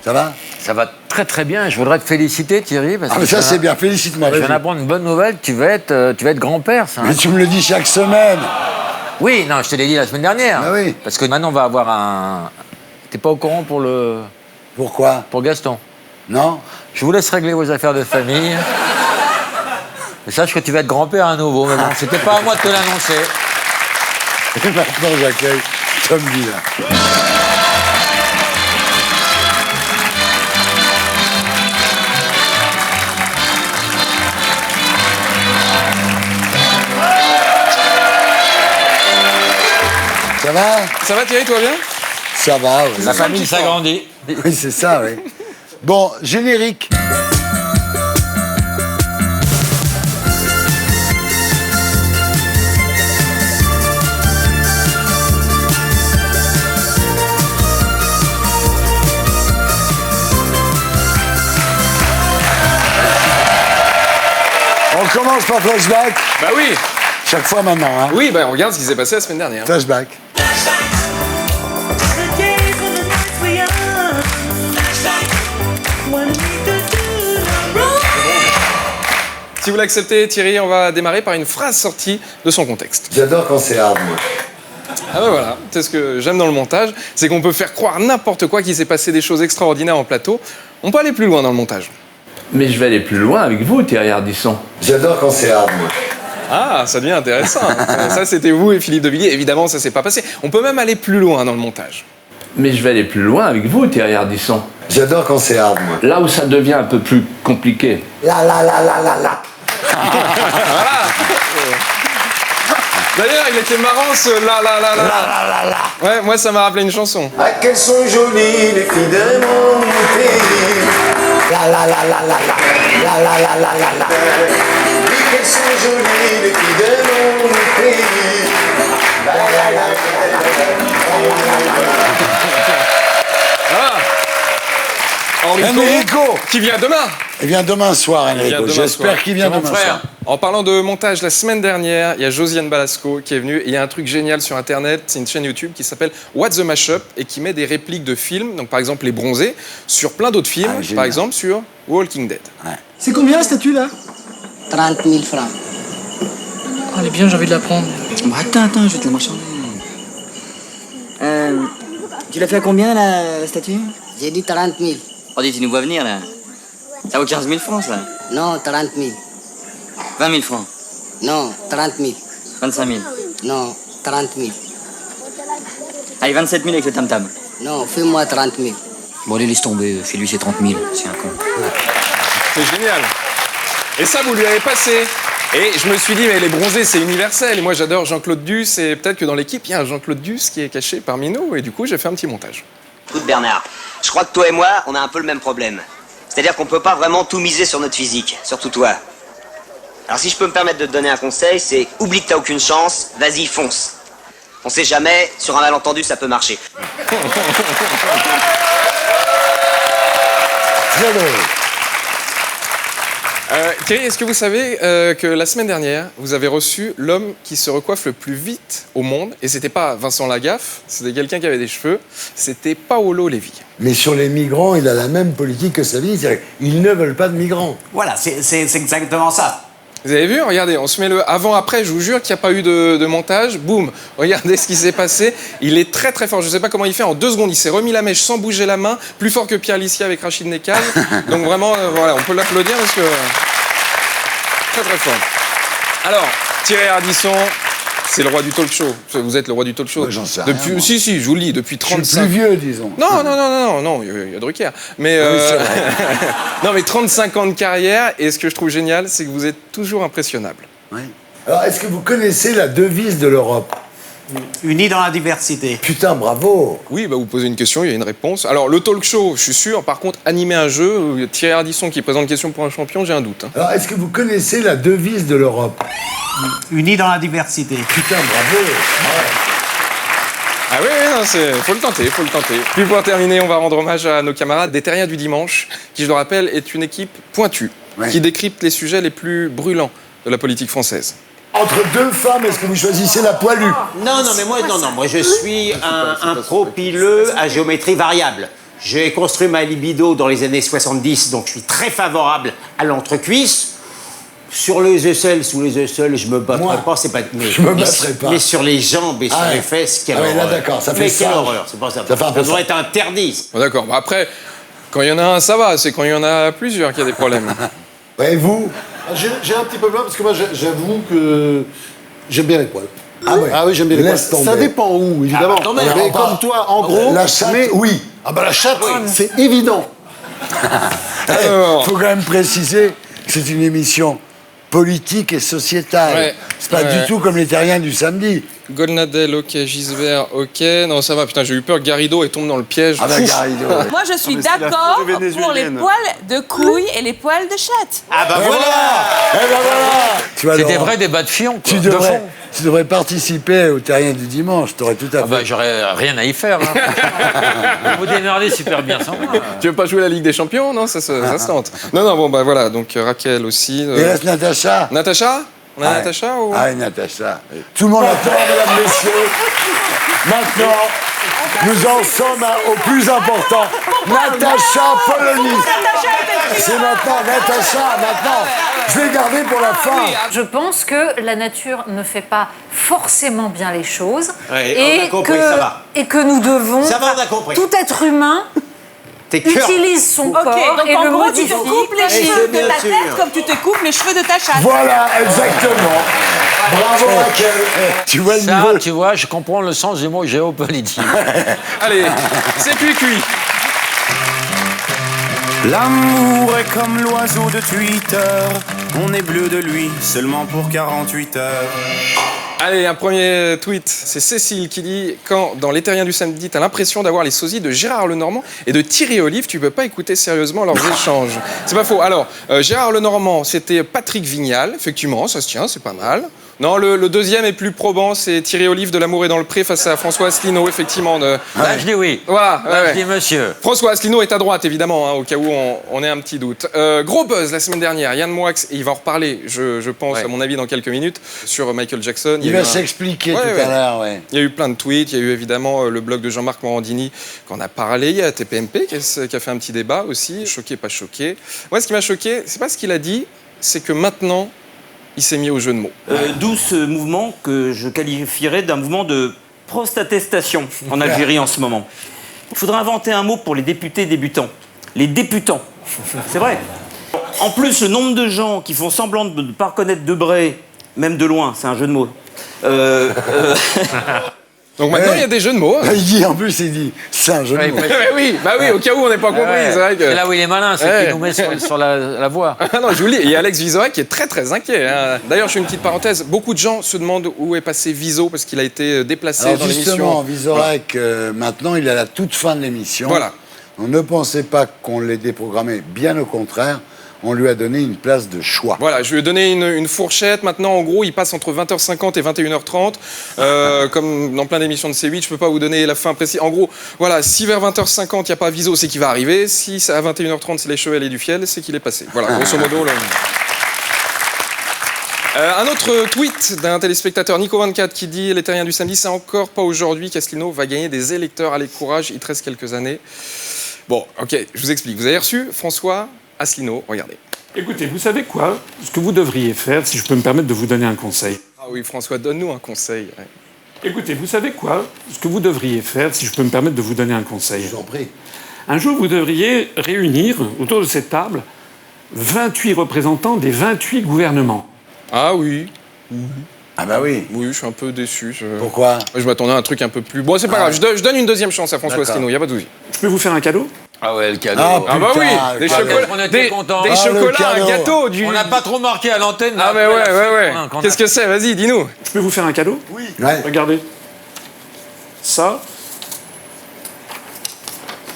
Ça va? Ça va très très bien. Je voudrais te féliciter, Thierry. Parce que ça c'est bien, félicite-moi. Je viens d'apprendre une bonne nouvelle. Tu vas être grand-père, ça. Mais tu me le dis chaque semaine. Oui, non, je te l'ai dit la semaine dernière. Ah oui. Parce que maintenant, on va avoir un... T'es pas au courant pour le... Pourquoi? Pour Gaston. Non? Je vous laisse régler vos affaires de famille. Et sache que tu vas être grand-père à nouveau. Mais bon, c'était pas à moi de te l'annoncer. Et maintenant, j'accueille Tom Villa. Ça va? Ça va Thierry, tout va bien? Ça va, oui. La famille s'agrandit. Oui, c'est ça, oui. Bon, générique. On commence par flashback. Bah oui. Chaque fois maintenant, hein. Oui, bah on regarde ce qui s'est passé la semaine dernière. Flashback. Si vous l'acceptez, Thierry, on va démarrer par une phrase sortie de son contexte. J'adore quand c'est hard, moi. Ah bah voilà, c'est ce que j'aime dans le montage, c'est qu'on peut faire croire n'importe quoi, qu'il s'est passé des choses extraordinaires en plateau. On peut aller plus loin dans le montage. Mais je vais aller plus loin avec vous, Thierry Ardisson. J'adore quand c'est hard, moi. Ah, ça devient intéressant. Ça, c'était vous et Philippe de Villiers. Évidemment, ça s'est pas passé. On peut même aller plus loin dans le montage. Mais je vais aller plus loin avec vous, Thierry Ardisson. J'adore quand c'est hard, moi. Là où ça devient un peu plus compliqué. La. D'ailleurs, il était marrant ce la. Ouais, moi, ça m'a rappelé une chanson. Ah, qu'elles sont jolies les filles de mon pays. La. Oui, qu'elles sont jolies les filles de mon pays. Enrico, qui vient demain. Il vient demain soir, Enrico. J'espère qu'il vient C'est mon demain frère. soir. En parlant de montage, la semaine dernière, il y a Josiane Balasco qui est venue et il y a un truc génial sur Internet, c'est une chaîne YouTube qui s'appelle What's the Mashup et qui met des répliques de films, donc par exemple Les Bronzés, sur plein d'autres films, génial. par exemple sur Walking Dead. C'est combien la statue là? 30 000 francs. Oh, elle est bien, j'ai envie de la prendre. Bon, attends, je vais te la marchander. Tu l'as fait à combien la statue? J'ai dit 30 000. Oh, dis, tu nous vois venir là. Ça vaut 15 000 francs ça. Non, 30 000. 20 000 francs. Non, 30 000. 25 000. Non, 30 000. Allez, 27 000 avec le tam-tam. Non, fais-moi 30 000. Bon, allez, laisse tomber. Fais-lui ses 30 000. C'est un con. C'est génial. Et ça, vous lui avez passé. Et je me suis dit, mais Les Bronzés, c'est universel. Et moi, j'adore Jean-Claude Duss. Et peut-être que dans l'équipe, il y a un Jean-Claude Duss qui est caché parmi nous. Et du coup, j'ai fait un petit montage. Écoute Bernard, je crois que toi et moi, on a un peu le même problème. C'est-à-dire qu'on peut pas vraiment tout miser sur notre physique, surtout toi. Alors si je peux me permettre de te donner un conseil, c'est oublie que t'as aucune chance, vas-y fonce. On sait jamais, sur un malentendu ça peut marcher. Très drôle. Thierry, est-ce que vous savez que la semaine dernière, vous avez reçu l'homme qui se recoiffe le plus vite au monde, et c'était pas Vincent Lagaffe, c'était quelqu'un qui avait des cheveux, c'était Paolo Levi. Mais sur les migrants, il a la même politique que Salvini. C'est-à-dire qu'ils ne veulent pas de migrants. Voilà, c'est exactement ça. Vous avez vu? Regardez, on se met le avant-après, je vous jure qu'il n'y a pas eu de montage. Boum, regardez ce qui s'est passé. Il est très très fort, je ne sais pas comment il fait, en 2 secondes, il s'est remis la mèche sans bouger la main, plus fort que Pierre Lissier avec Rachid Nekal. Donc vraiment, voilà, on peut l'applaudir parce que... Très très fort. Alors, Thierry Ardisson, c'est le roi du talk show. Vous êtes le roi du talk show. Ouais, j'en sais rien, depuis, moi. si, je vous le dis, depuis Je suis 35... le plus vieux, disons. Non, il y a Drucker. Mais, Oui, c'est vrai. non, mais 35 ans de carrière, et ce que je trouve génial, c'est que vous êtes toujours impressionnable. Oui. Alors, est-ce que vous connaissez la devise de l'Europe? Unis dans la diversité. Putain, bravo. Oui, bah vous posez une question, il y a une réponse. Alors, le talk show, je suis sûr. Par contre, animer un jeu, Thierry Ardisson qui présente une question pour un champion, j'ai un doute. Hein. Alors, est-ce que vous connaissez la devise de l'Europe? Unis dans la diversité. Putain, bravo. Ah oui, non, faut le tenter. Puis pour terminer, on va rendre hommage à nos camarades des Terriens du Dimanche, qui, je le rappelle, est une équipe pointue, qui décrypte les sujets les plus brûlants de la politique française. Entre 2 femmes, est-ce que vous choisissez la poilue? Non, mais moi je suis un pro pileux à géométrie variable. J'ai construit ma libido dans les années 70, donc je suis très favorable à l'entrecuisse. Sur les aisselles, sous les aisselles, je me battrai pas, c'est pas... Mais, je me battrai pas. Mais sur les jambes et sur les fesses, quelle horreur. Là, d'accord, ça fait mais ça. quelle horreur, c'est pas ça. Ça fait un peu Ça devrait être interdit. Bon, d'accord. Bah, après, quand il y en a un, ça va. C'est quand il y en a plusieurs qu'il y a des problèmes. Et vous? J'ai un petit peu peur parce que moi, j'avoue que j'aime bien les poils. Ah oui, j'aime bien les laisse poils. tomber. Ça dépend où, évidemment. Ah, quand même. Mais comme toi, en gros... La chatte, mais... oui. Ah bah la chatte, c'est évident. Alors. Faut quand même préciser que c'est une émission politique et sociétale. Ouais. C'est pas Ouais. du tout comme les terriens du samedi. Golnadel, ok. Gisbert, ok. Non, ça va. Putain, j'ai eu peur que Garrido tombe dans le piège. Ah bah Ouf. Garrido. Moi, je suis mais c'est la d'accord forêt pour les vénézuélienne. poils de couilles et les poils de chatte. Ah bah Et voilà. Eh ben voilà. Tu vois, C'est des Laurent, vrais débats de fion, quoi. tu De devrais, fond. tu devrais participer au terrien du dimanche. T'aurais tout à fait. Ah bah, j'aurais rien à y faire. Hein. Vous démerdez super bien sans moi. Tu veux pas jouer la Ligue des Champions? Non, ça se tente. Non, bon, bah voilà. Donc Raquel aussi. Il reste Natacha. Natacha? On a Ah ouais. Natacha ou... Ah, Natacha. Tout le monde attend, mesdames, messieurs. Maintenant, nous en sommes au plus important. Natacha Polony. C'est maintenant, Natacha, maintenant. Je vais garder pour la fin. Je pense que la nature ne fait pas forcément bien les choses Ouais, on a compris, ça va. et que nous devons, Ça va, on a compris. tout être humain T'es cœur. utilise son Ok, corps donc et en le gros, tu modifie. te coupes les Et cheveux c'est de bien ta sûr. tête comme tu te coupes les cheveux de ta chatte. Voilà, exactement. Bravo, Raquel. Tu vois le Ça, niveau. tu vois, je comprends le sens du mot géopolitique. Allez, c'est cuit. L'amour est comme l'oiseau de Twitter. On est bleu de lui seulement pour 48 heures. Allez, un premier tweet. C'est Cécile qui dit « Quand, dans Les Terriens du samedi, t'as l'impression d'avoir les sosies de Gérard Lenormand et de Thierry Olive, tu peux pas écouter sérieusement leurs échanges. » C'est pas faux. Alors, Gérard Lenormand, c'était Patrick Vignal. Effectivement, ça se tient, c'est pas mal. Non, le deuxième est plus probant, c'est Thierry Olive de L'Amour est dans le pré face à François Asselineau, effectivement. Là, je dis oui. Voilà. Là, ouais. je dis monsieur. François Asselineau est à droite, évidemment, hein, au cas où on ait un petit doute. Gros buzz la semaine dernière. Yann Moix, et il va en reparler, je pense, Ouais. à mon avis, dans quelques minutes, sur Michael Jackson. Il y a eu va un- s'expliquer Ouais, tout ouais. à l'heure, ouais. Il y a eu plein de tweets, il y a eu évidemment le blog de Jean-Marc Morandini qu'on a parlé, il y a TPMP qui a fait un petit débat aussi, choqué, pas choqué. Moi, ce qui m'a choqué, c'est pas ce qu'il a dit, c'est que maintenant, il s'est mis au jeu de mots. D'où ce mouvement que je qualifierais d'un mouvement de prostatestation en Algérie en ce moment. Il faudrait inventer un mot pour les députés débutants. Les députants. C'est vrai. En plus, le nombre de gens qui font semblant de ne pas reconnaître Debré, même de loin, c'est un jeu de mots. Donc maintenant, Ouais. il y a des jeux de mots. Il dit, en plus, il dit, c'est un jeu de Ouais, mots. ouais. Bah oui, au cas où on n'est pas compris, Ouais. c'est vrai que... C'est là où il est malin, c'est Ouais. qu'il nous met sur la voie. Ah non, je vous le dis, il y a Alex Vizorek qui est très très inquiet. Hein. D'ailleurs, je fais une petite parenthèse, beaucoup de gens se demandent où est passé Vizo parce qu'il a été déplacé Alors dans justement, l'émission. Vizorek, maintenant, il est à la toute fin de l'émission. Voilà. On ne pensait pas qu'on l'ait déprogrammé, bien au contraire. On lui a donné une place de choix. Voilà, je lui ai donné une fourchette. Maintenant, en gros, il passe entre 20h50 et 21h30. Comme dans plein d'émissions de C8, je peux pas vous donner la fin précise. En gros, voilà, si vers 20h50, il n'y a pas Viso, c'est qu'il va arriver. Si à 21h30, c'est les Chevaliers du Fiel, c'est qu'il est passé. Voilà, grosso modo. Là. Un autre tweet d'un téléspectateur, Nico24, qui dit « Les Terriens du samedi, c'est encore pas aujourd'hui qu'Asselineau va gagner des électeurs. Allez, courage, il te reste quelques années. » Bon, ok, je vous explique. Vous avez reçu François Asselineau, regardez. Écoutez, vous savez quoi? Ce que vous devriez faire, si je peux me permettre de vous donner un conseil. Ah oui, François, donne-nous un conseil. Ouais. Écoutez, vous savez quoi? Ce que vous devriez faire, si je peux me permettre de vous donner un conseil. Je vous en prie. Un jour, vous devriez réunir autour de cette table 28 représentants des 28 gouvernements. Ah oui. Ah bah oui. Oui, je suis un peu déçu. Pourquoi? Je m'attendais à un truc un peu plus... Bon, c'est pas grave, je donne une deuxième chance à François D'accord. Asselineau, il n'y a pas de souci. Je peux vous faire un cadeau? Ah ouais, le cadeau. Ah, Ah bah oui, Putain, des le cadeau. chocolats, On était des contents. des Ah, le chocolats, un cadeau. gâteau, du... On n'a pas trop marqué à l'antenne. Ah mais bah après, ouais. la fin, Qu'est-ce que c'est? Vas-y, dis-nous. Je peux vous faire un cadeau? Oui. Ouais. Regardez. Ça.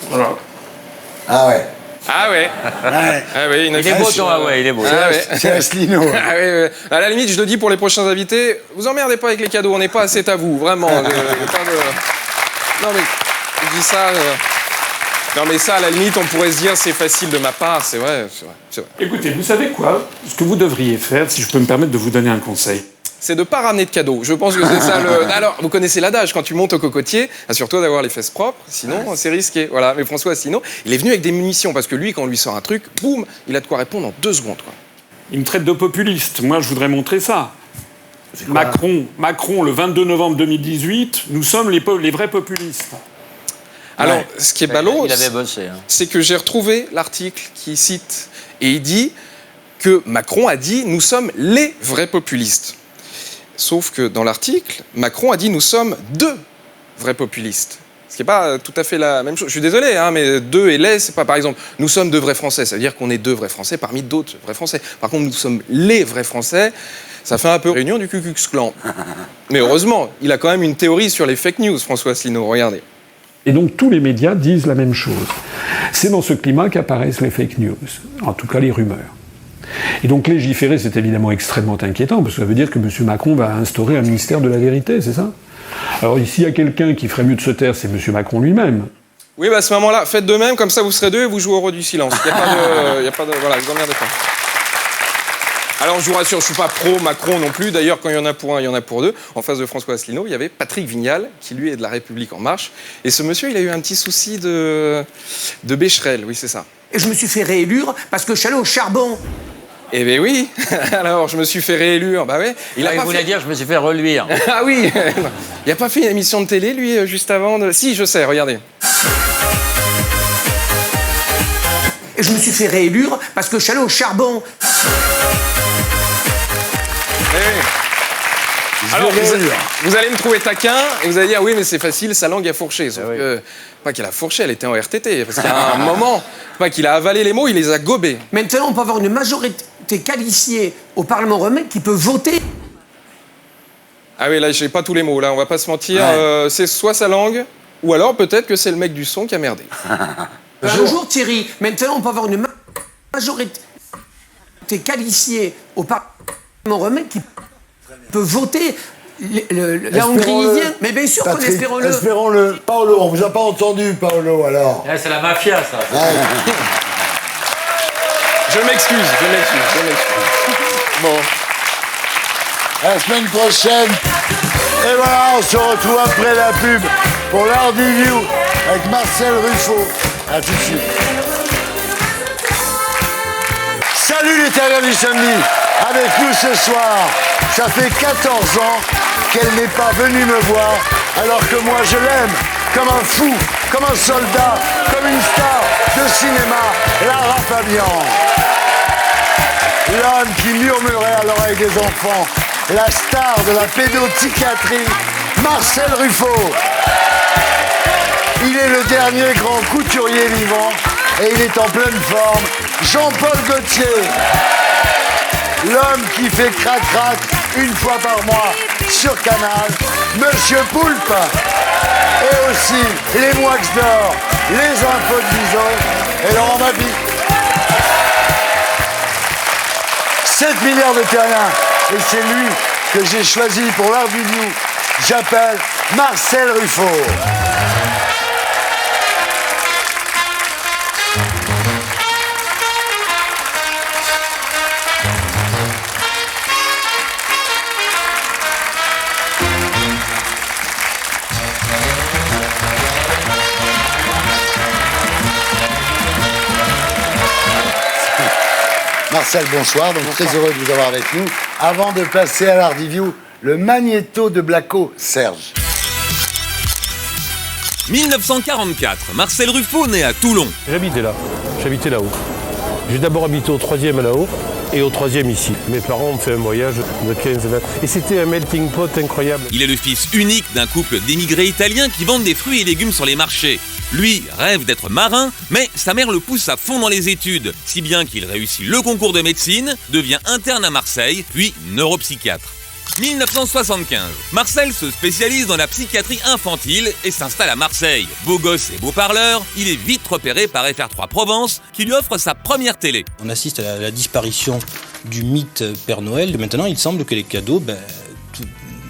Voilà. Ah ouais. Ah ouais. Ouais. Ah oui, Il est beau ton ah ouais, il est beau. Ah ouais. C'est Asselineau. Ah ouais. À la limite, je le dis pour les prochains invités, vous emmerdez pas avec les cadeaux, on n'est pas assez à vous, vraiment. Pas de... Non mais, je dis ça... Non mais ça, à la limite, on pourrait se dire c'est facile de ma part, c'est vrai. Écoutez, vous savez quoi? Ce que vous devriez faire, si je peux me permettre de vous donner un conseil. c'est de ne pas ramener de cadeaux. Je pense que c'est ça le... Alors, vous connaissez l'adage, quand tu montes au cocotier, assure-toi d'avoir les fesses propres, sinon c'est risqué. Voilà. Mais François Asselineau, il est venu avec des munitions, parce que lui, quand on lui sort un truc, boum, il a de quoi répondre en 2 secondes. Quoi. Il me traite de populiste. Moi, je voudrais montrer ça. Macron, le 22 novembre 2018, nous sommes les vrais populistes. Alors, ce qui est ballot, Il avait bossé. Hein. c'est que j'ai retrouvé l'article qui cite, et il dit que Macron a dit « nous sommes les vrais populistes ». Sauf que dans l'article, Macron a dit « nous sommes 2 vrais populistes ». Ce qui n'est pas tout à fait la même chose. Je suis désolé, hein, mais 2 et les, c'est pas par exemple « nous sommes 2 vrais Français », ça veut dire qu'on est 2 vrais Français parmi d'autres vrais Français. Par contre, nous sommes les vrais Français, ça fait un peu réunion du Ku Klux Klan. Mais heureusement, il a quand même une théorie sur les fake news, François Asselineau, regardez. Et donc tous les médias disent la même chose. C'est dans ce climat qu'apparaissent les fake news, en tout cas les rumeurs. Et donc légiférer, c'est évidemment extrêmement inquiétant, parce que ça veut dire que M. Macron va instaurer un ministère de la vérité, c'est ça? Alors ici, il y a quelqu'un qui ferait mieux de se taire, c'est M. Macron lui-même. Oui, bah à ce moment-là, faites de même, comme ça vous serez 2 et vous jouez au roi du silence. Il n'y a pas de... Voilà, vous emmerdez pas. Alors, je vous rassure, je ne suis pas pro-Macron non plus. D'ailleurs, quand il y en a pour un, il y en a pour 2. En face de François Asselineau, il y avait Patrick Vignal, qui lui est de La République En Marche. Et ce monsieur, il a eu un petit souci de Becherel, oui, c'est ça. Et je me suis fait réélire parce que je suis allé au charbon. Eh bien oui, alors je me suis fait réélire, bah ouais. Il voulait dire je me suis fait reluire. Ah oui, il n'a pas fait une émission de télé, lui, juste avant de... Si, je sais, regardez. Et je me suis fait réélire parce que je suis allé au charbon. Alors, vous allez me trouver taquin et vous allez dire oui, mais c'est facile, sa langue a fourché. Sauf que, pas qu'elle a fourché, elle était en RTT. Parce qu'à un moment, pas qu'il a avalé les mots, il les a gobés. Maintenant, on peut avoir une majorité qualifiée au Parlement romain qui peut voter. Ah oui, là, j'ai pas tous les mots, là, on va pas se mentir. C'est soit sa langue, ou alors peut-être que c'est le mec du son qui a merdé. Bonjour Thierry, maintenant on peut avoir une majorité qualifiée au Parlement romain qui peut voter la hongrienne. Mais bien sûr qu'on espérons-le. Espérons-le. Paolo, on vous a pas entendu, Paolo, alors. C'est la mafia, ça. Je m'excuse. Bon. À la semaine prochaine. Et voilà, on se retrouve après la pub pour l'Hardiview avec Marcel Ruffo. À tout de suite. Salut les terriens du samedi. Avec nous ce soir, ça fait 14 ans qu'elle n'est pas venue me voir, alors que moi je l'aime comme un fou, comme un soldat, comme une star de cinéma, Lara Fabian. L'homme qui murmurait à l'oreille des enfants, la star de la pédopsychiatrie, Marcel Ruffo. Il est le dernier grand couturier vivant et il est en pleine forme, Jean-Paul Gaultier. L'homme qui fait crac-crac une fois par mois sur Canal, Monsieur Poulpe. Et aussi les Moix d'Or, les infos de Bizot et Laurent Mabie. 7 milliards de terriens. Et c'est lui que j'ai choisi pour l'Hardiview. J'appelle Marcel Ruffo. Marcel, bonsoir. Donc très heureux de vous avoir avec nous. Avant de passer à l'Hardiview, le magnéto de Blacko, Serge. 1944, Marcel Ruffo naît à Toulon. J'habitais là-haut. J'ai d'abord habité au 3e là-haut et au 3e ici. Mes parents ont fait un voyage de 15-20 et c'était un melting pot incroyable. Il est le fils unique d'un couple d'émigrés italiens qui vendent des fruits et légumes sur les marchés. Lui rêve d'être marin, mais sa mère le pousse à fond dans les études, si bien qu'il réussit le concours de médecine, devient interne à Marseille, puis neuropsychiatre. 1975, Marcel se spécialise dans la psychiatrie infantile et s'installe à Marseille. Beau gosse et beau parleur, il est vite repéré par FR3 Provence, qui lui offre sa première télé. On assiste à la disparition du mythe Père Noël. Et maintenant, il semble que les cadeaux,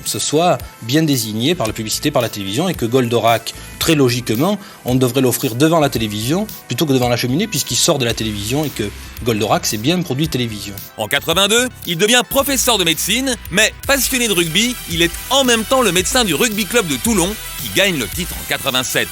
ce soit bien désigné par la publicité, par la télévision, et que Goldorak, très logiquement, on devrait l'offrir devant la télévision plutôt que devant la cheminée, puisqu'il sort de la télévision et que Goldorak, c'est bien un produit télévision. En 82, il devient professeur de médecine, mais passionné de rugby, il est en même temps le médecin du rugby club de Toulon, qui gagne le titre en 87.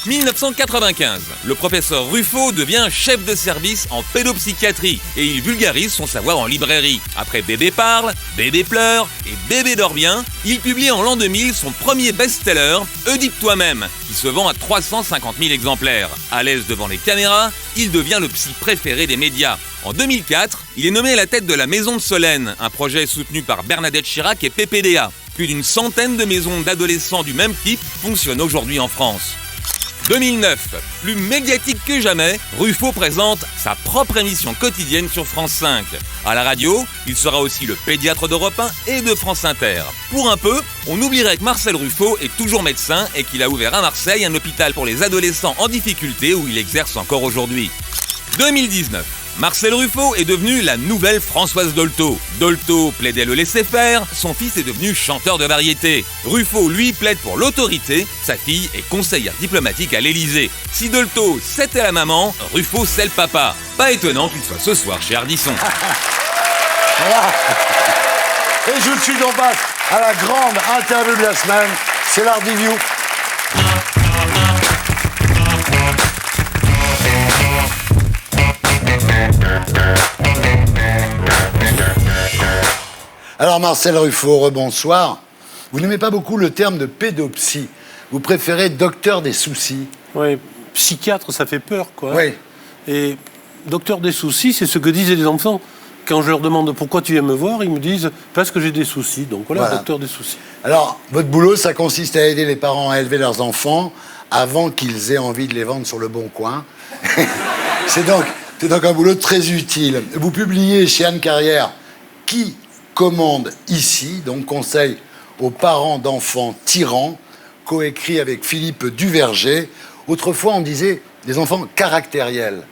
1995, le professeur Ruffo devient chef de service en pédopsychiatrie et il vulgarise son savoir en librairie. Après Bébé parle, Bébé pleure et Bébé dort bien, il publie en l'an 2000 son premier best-seller, Oedipe toi-même, qui se vend à 350 000 exemplaires. À l'aise devant les caméras, il devient le psy préféré des médias. En 2004, il est nommé à la tête de la Maison de Solène, un projet soutenu par Bernadette Chirac et PPDA. Plus d'une centaine de maisons d'adolescents du même type fonctionnent aujourd'hui en France. 2009, plus médiatique que jamais, Ruffo présente sa propre émission quotidienne sur France 5. À la radio, il sera aussi le pédiatre d'Europe 1 et de France Inter. Pour un peu, on oublierait que Marcel Ruffo est toujours médecin et qu'il a ouvert à Marseille un hôpital pour les adolescents en difficulté où il exerce encore aujourd'hui. 2019. Marcel Ruffo est devenu la nouvelle Françoise Dolto. Dolto plaidait le laisser-faire, son fils est devenu chanteur de variété. Ruffo, lui, plaide pour l'autorité, sa fille est conseillère diplomatique à l'Élysée. Si Dolto, c'était la maman, Ruffo, c'est le papa. Pas étonnant qu'il soit ce soir chez Ardisson. Voilà. Et tout de suite, on passe à la grande interview de la semaine, c'est l'Ardiview. Alors Marcel Ruffo, rebonsoir. Vous n'aimez pas beaucoup le terme de pédopsie. Vous préférez docteur des soucis. Oui, psychiatre, ça fait peur, quoi. Oui. Et docteur des soucis, c'est ce que disaient les enfants. Quand je leur demande pourquoi tu viens me voir, ils me disent parce que j'ai des soucis. Donc voilà, docteur des soucis. Alors, votre boulot, ça consiste à aider les parents à élever leurs enfants avant qu'ils aient envie de les vendre sur le bon coin. C'est donc un boulot très utile. Vous publiez chez Anne Carrière Qui commande ici, donc conseil aux parents d'enfants tyrans, coécrit avec Philippe Duverger. Autrefois, on disait des enfants caractériels.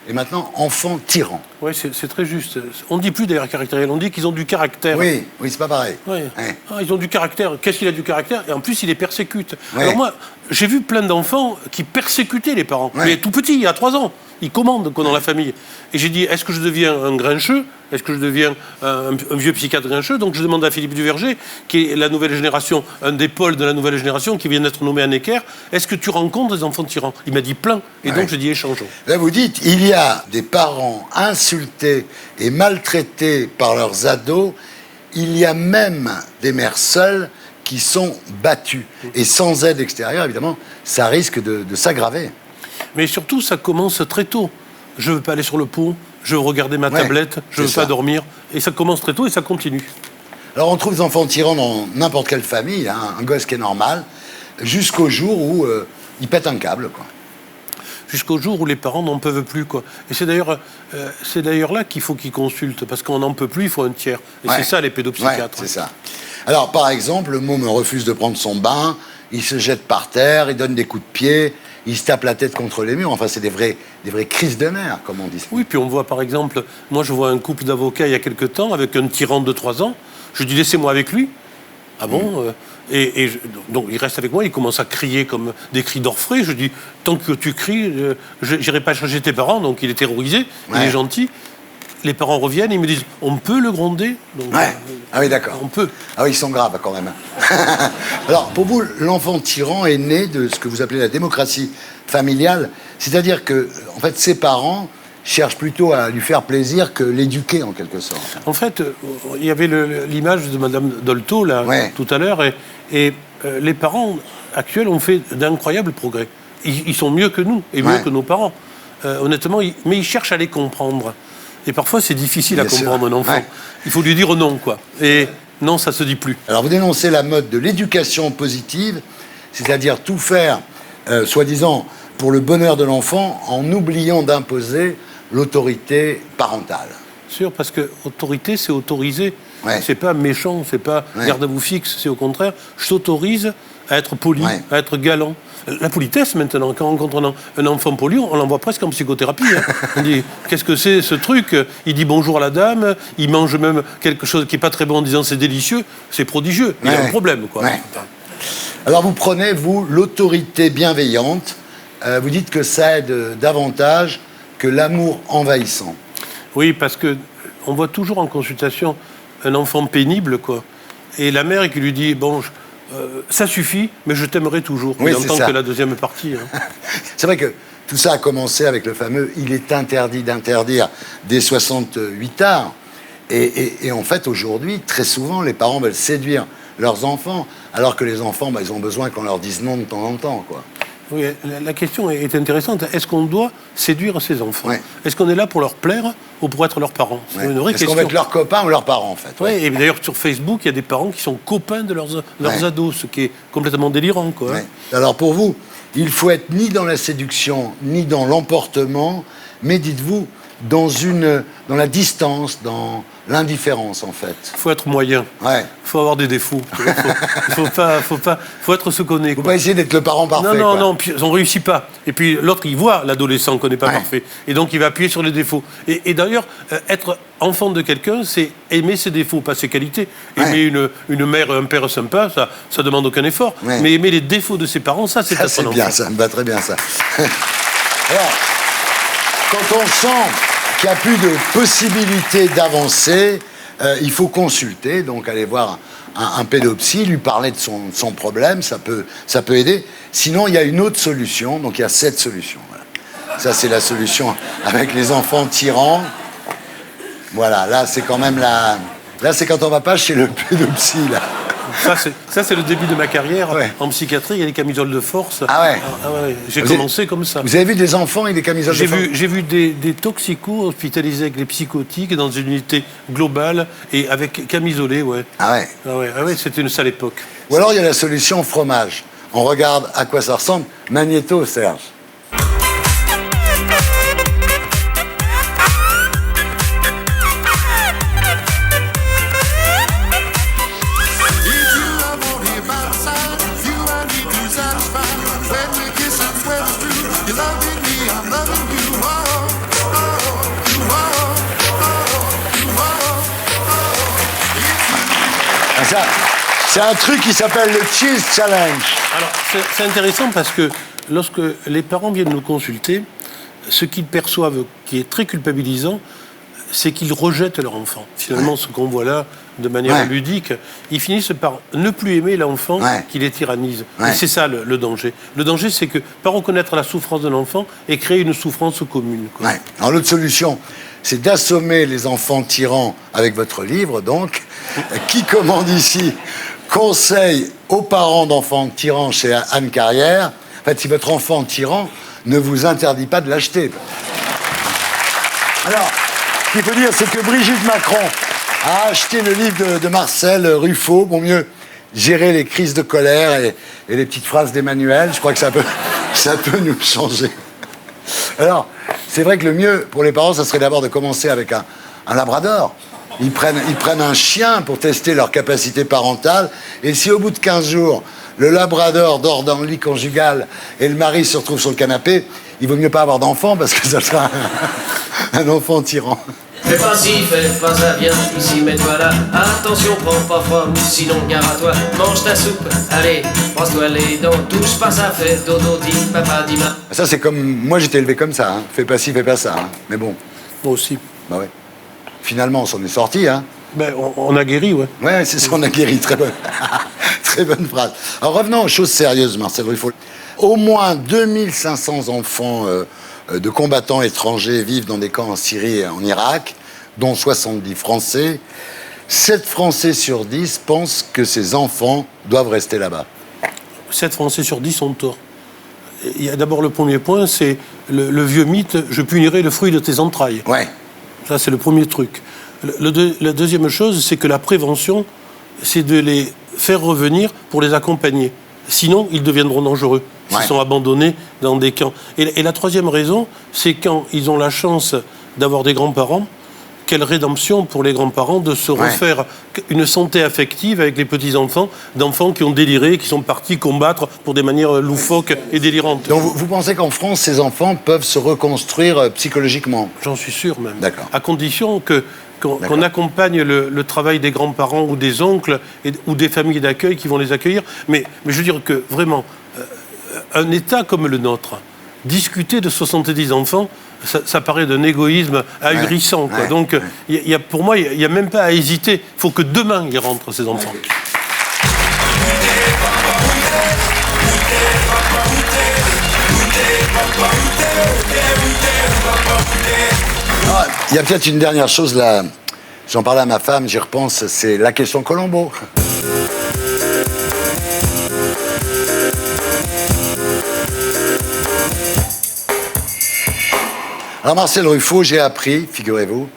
Et maintenant, enfants tyrans. Oui, c'est très juste. On ne dit plus d'ailleurs caractériel, on dit qu'ils ont du caractère. Oui, c'est pas pareil. Oui. Ouais. Ah, ils ont du caractère. Qu'est-ce qu'il a du caractère? Et en plus, il les persécute. Ouais. Alors moi, j'ai vu plein d'enfants qui persécutaient les parents. Ouais. Mais tout petit, il y a 3 ans. Ils commandent dans la famille. Et j'ai dit, est-ce que je deviens un grincheux? Est-ce que je deviens un vieux psychiatre grincheux? Donc je demande à Philippe Duverger, qui est la nouvelle génération, un des pôles de la nouvelle génération, qui vient d'être nommé à Necker, est-ce que tu rencontres des enfants tyrans? Il m'a dit plein. Et donc j'ai dit, échangeons. Là, vous dites, il y a des parents insultés et maltraités par leurs ados. Il y a même des mères seules qui sont battues. Et sans aide extérieure, évidemment, ça risque de s'aggraver. Mais surtout, ça commence très tôt. Je ne veux pas aller sur le pont, je veux regarder ma tablette, je ne veux pas dormir. Et ça commence très tôt et ça continue. Alors on trouve des enfants tyrans dans n'importe quelle famille, hein, un gosse qui est normal, jusqu'au jour où il pète un câble, quoi. Jusqu'au jour où les parents n'en peuvent plus, quoi. Et c'est d'ailleurs là qu'il faut qu'ils consultent, parce qu'on n'en peut plus, il faut un tiers. Et c'est ça les pédopsychiatres. C'est ça. Alors par exemple, le môme refuse de prendre son bain, il se jette par terre, il donne des coups de pied, il se tape la tête contre les murs. Enfin, c'est des vraies crises de nerfs, comme on dit. Oui, puis on voit par exemple, moi je vois un couple d'avocats il y a quelque temps avec un tyran de 3 ans. Je dis laissez-moi avec lui. Ah bon donc il reste avec moi, il commence à crier comme des cris d'orfraie. Je dis tant que tu cries, j'irai pas chercher tes parents. Donc il est terrorisé, il est gentil. Les parents reviennent, ils me disent on peut le gronder? Donc, ah oui, d'accord. On peut. Ah oui, ils sont graves quand même. Alors, pour vous, l'enfant tyran est né de ce que vous appelez la démocratie familiale. C'est-à-dire que, en fait, ses parents cherchent plutôt à lui faire plaisir que l'éduquer, en quelque sorte. En fait, il y avait l'image de Madame Dolto, là, tout à l'heure, et les parents actuels ont fait d'incroyables progrès. Ils sont mieux que nous, et mieux que nos parents. Honnêtement, mais ils cherchent à les comprendre. Et parfois, c'est difficile à comprendre un enfant. Il faut lui dire non, quoi. Et non, ça se dit plus. Alors, vous dénoncez la mode de l'éducation positive, c'est-à-dire tout faire, soi-disant, pour le bonheur de l'enfant, en oubliant d'imposer l'autorité parentale. Sûr, parce que autorité, c'est autoriser. C'est pas méchant, c'est pas garde à vous fixe, c'est au contraire, je t'autorise à être poli, à être galant. La politesse, maintenant, quand on rencontre un enfant poli, on l'envoie presque en psychothérapie. Hein. On dit, qu'est-ce que c'est ce truc? Il dit bonjour à la dame, il mange même quelque chose qui n'est pas très bon en disant c'est délicieux, c'est prodigieux. Il y a un problème, quoi. Ouais. Alors vous prenez, vous, l'autorité bienveillante, vous dites que ça aide davantage que l'amour envahissant. Oui, parce qu'on voit toujours en consultation un enfant pénible, quoi. Et la mère qui lui dit, bon, ça suffit, mais je t'aimerai toujours. Oui, il entend que la deuxième partie. Hein. C'est vrai que tout ça a commencé avec le fameux « il est interdit d'interdire » dès 68 arts. Et en fait, aujourd'hui, très souvent, les parents veulent séduire leurs enfants, alors que les enfants, ils ont besoin qu'on leur dise non de temps en temps, quoi. Oui, la question est intéressante. Est-ce qu'on doit séduire ses enfants? Est-ce qu'on est là pour leur plaire ou pour être leurs parents? C'est une vraie question. Est-ce qu'on va être leurs copains ou leurs parents, en fait? Oui, et d'ailleurs, sur Facebook, il y a des parents qui sont copains de leurs ados, ce qui est complètement délirant, quoi. Alors, pour vous, il faut être ni dans la séduction, ni dans l'emportement, mais dites-vous, dans la distance, dans l'indifférence, en fait. Il faut être moyen. Il faut avoir des défauts. Faut être ce qu'on est. Il ne faut pas essayer d'être le parent parfait. Non, puis on ne réussit pas. Et puis l'autre, il voit l'adolescent qu'on n'est pas parfait. Et donc, il va appuyer sur les défauts. Et d'ailleurs, être enfant de quelqu'un, c'est aimer ses défauts, pas ses qualités. Aimer une mère, un père sympa, ça ne demande aucun effort. Mais aimer les défauts de ses parents, ça, c'est être un enfant. Bien, ça me va très bien, ça. Alors, quand on sent qu'il n'y a plus de possibilité d'avancer, il faut consulter, donc aller voir un pédopsie, lui parler de son problème, ça peut aider. Sinon, il y a une autre solution, donc il y a 7 solutions. Voilà. Ça, c'est la solution avec les enfants tyrans. Voilà, là, c'est quand même Là, c'est quand on ne va pas chez le pédopsie, là. Ça, c'est le début de ma carrière en psychiatrie. Il y a les camisoles de force. J'ai commencé comme ça. Vous avez vu des enfants et des camisoles de force? J'ai vu des toxicos hospitalisés avec les psychotiques dans une unité globale et avec camisolés, c'était une sale époque. Ou alors, il y a la solution fromage. On regarde à quoi ça ressemble. Magnéto, Serge. C'est un truc qui s'appelle le Cheese Challenge. Alors, c'est intéressant parce que lorsque les parents viennent nous consulter, ce qu'ils perçoivent, qui est très culpabilisant, c'est qu'ils rejettent leur enfant. Finalement, ce qu'on voit là, de manière ludique, ils finissent par ne plus aimer l'enfant qui les tyrannise. Et c'est ça le danger. Le danger, c'est que pas reconnaître la souffrance de l'enfant et créer une souffrance commune. Alors l'autre solution, c'est d'assommer les enfants tyrans avec votre livre, donc. Qui commande ici conseil aux parents d'enfants tyrans chez Anne Carrière. En fait, si votre enfant tyran ne vous interdit pas de l'acheter. Alors, ce qu'il faut dire, c'est que Brigitte Macron a acheté le livre de Marcel Ruffo, pour mieux gérer les crises de colère et les petites phrases d'Emmanuel. Je crois que ça peut nous changer. Alors, c'est vrai que le mieux pour les parents, ça serait d'abord de commencer avec un labrador. Ils prennent un chien pour tester leur capacité parentale. Et si au bout de 15 jours, le labrador dort dans le lit conjugal et le mari se retrouve sur le canapé, il vaut mieux pas avoir d'enfant parce que ça sera un enfant tyran. Fais pas ci, fais pas ça, viens ici, mets-toi là. Attention, prends pas froid, sinon gare à toi. Mange ta soupe, allez, brosse-toi les dents. Touche pas ça, fais dodo, dis papa, dis ma. Ça, c'est comme... Moi, j'étais élevé comme ça. Hein. Fais pas ci, fais pas ça. Hein. Mais bon. Moi aussi. Bah ouais. Finalement, on s'en est sorti, hein. Ben, on a guéri, Ouais, c'est ça, on a guéri. Très bonne. Très bonne phrase. Alors, revenons aux choses sérieuses, Marcel Ruffo. Au moins 2500 enfants de combattants étrangers vivent dans des camps en Syrie et en Irak, dont 70 Français. 7 Français sur 10 pensent que ces enfants doivent rester là-bas. 7 Français sur 10 ont tort. Il y a d'abord le premier point, c'est le vieux mythe « je punirai le fruit de tes entrailles ». Ça, c'est le premier truc. La deuxième chose, c'est que la prévention, c'est de les faire revenir pour les accompagner. Sinon, ils deviendront dangereux s'ils sont abandonnés dans des camps. Et la troisième raison, c'est quand ils ont la chance d'avoir des grands-parents, quelle rédemption pour les grands-parents de se refaire une santé affective avec les petits-enfants, d'enfants qui ont déliré, qui sont partis combattre pour des manières loufoques et délirantes. Donc vous pensez qu'en France, ces enfants peuvent se reconstruire psychologiquement? J'en suis sûr même. D'accord. À condition qu'on accompagne le travail des grands-parents ou des oncles ou des familles d'accueil qui vont les accueillir. Mais je veux dire que vraiment, un État comme le nôtre, discuter de 70 enfants, ça paraît d'un égoïsme ahurissant. Quoi. Donc, pour moi, il n'y a même pas à hésiter. Il faut que demain, ils rentrent, ces enfants. Il y a peut-être une dernière chose là. J'en parlais à ma femme, j'y repense, c'est la question Colombo. Alors Marcel Ruffo, j'ai appris, figurez-vous,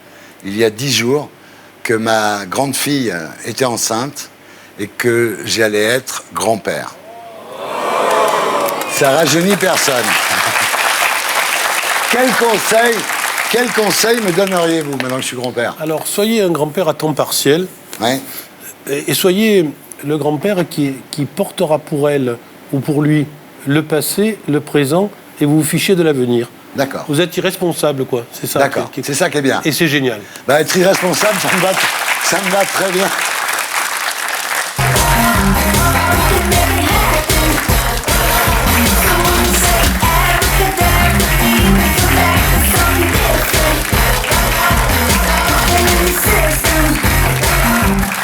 il y a 10 jours, que ma grande fille était enceinte et que j'allais être grand-père. Ça rajeunit personne. Quel conseil me donneriez-vous maintenant que je suis grand-père? Alors, soyez un grand-père à temps partiel. Et soyez le grand-père qui portera pour elle ou pour lui le passé, le présent, et vous vous fichez de l'avenir. D'accord. Vous êtes irresponsable, quoi. C'est ça. D'accord. C'est ça qui est bien. Et c'est génial. Bah, être irresponsable, ça me va très bien.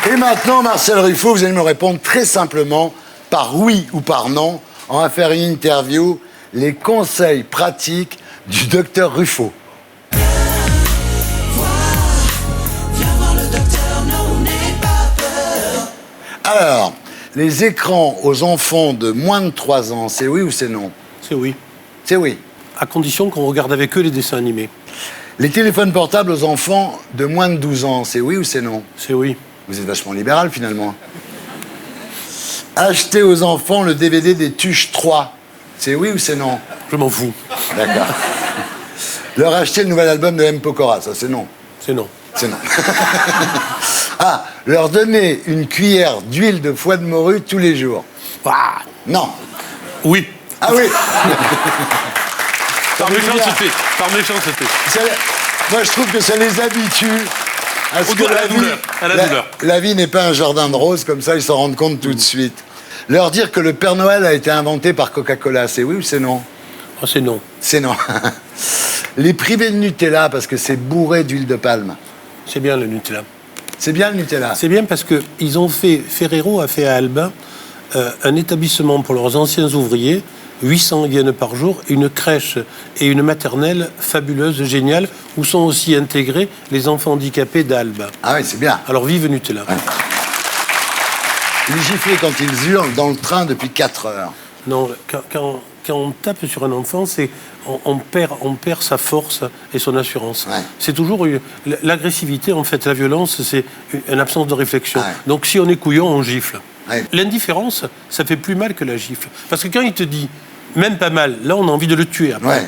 Et maintenant, Marcel Ruffo, vous allez me répondre très simplement, par oui ou par non. On va faire une interview, les conseils pratiques du docteur Ruffo. Alors, les écrans aux enfants de moins de 3 ans, c'est oui ou c'est non? C'est oui. C'est oui. À condition qu'on regarde avec eux les dessins animés. Les téléphones portables aux enfants de moins de 12 ans, c'est oui ou c'est non? C'est oui. Vous êtes vachement libéral, finalement. Acheter aux enfants le DVD des Tuches 3, c'est oui ou c'est non? Je m'en fous. D'accord. Leur acheter le nouvel album de M. Pokora, ça c'est non? C'est non. C'est non. Ah, leur donner une cuillère d'huile de foie de morue tous les jours. Ah. Non. Oui. Ah oui. Par méchanceté. Par méchanceté. Moi, je trouve que ça les habitue à ce que la vie n'est pas un jardin de roses, comme ça, ils s'en rendent compte tout de suite. Leur dire que le Père Noël a été inventé par Coca-Cola, c'est oui ou c'est non? Oh, c'est non. C'est non. Les priver de Nutella parce que c'est bourré d'huile de palme. C'est bien le Nutella. C'est bien le Nutella. C'est bien parce que ils ont fait, Ferrero a fait à Albin un établissement pour leurs anciens ouvriers, 800 yens par jour, une crèche et une maternelle fabuleuse, géniale, où sont aussi intégrés les enfants handicapés d'Albin. Ah oui, c'est bien. Alors vive Nutella. Ouais. Les gifler quand ils hurlent dans le train depuis 4 heures. Non, quand on tape sur un enfant, c'est on perd sa force et son assurance. Ouais. C'est toujours l'agressivité, en fait, la violence, c'est une absence de réflexion. Ouais. Donc si on est couillon, on gifle. Ouais. L'indifférence, ça fait plus mal que la gifle. Parce que quand il te dit, même pas mal, là on a envie de le tuer après. Ouais.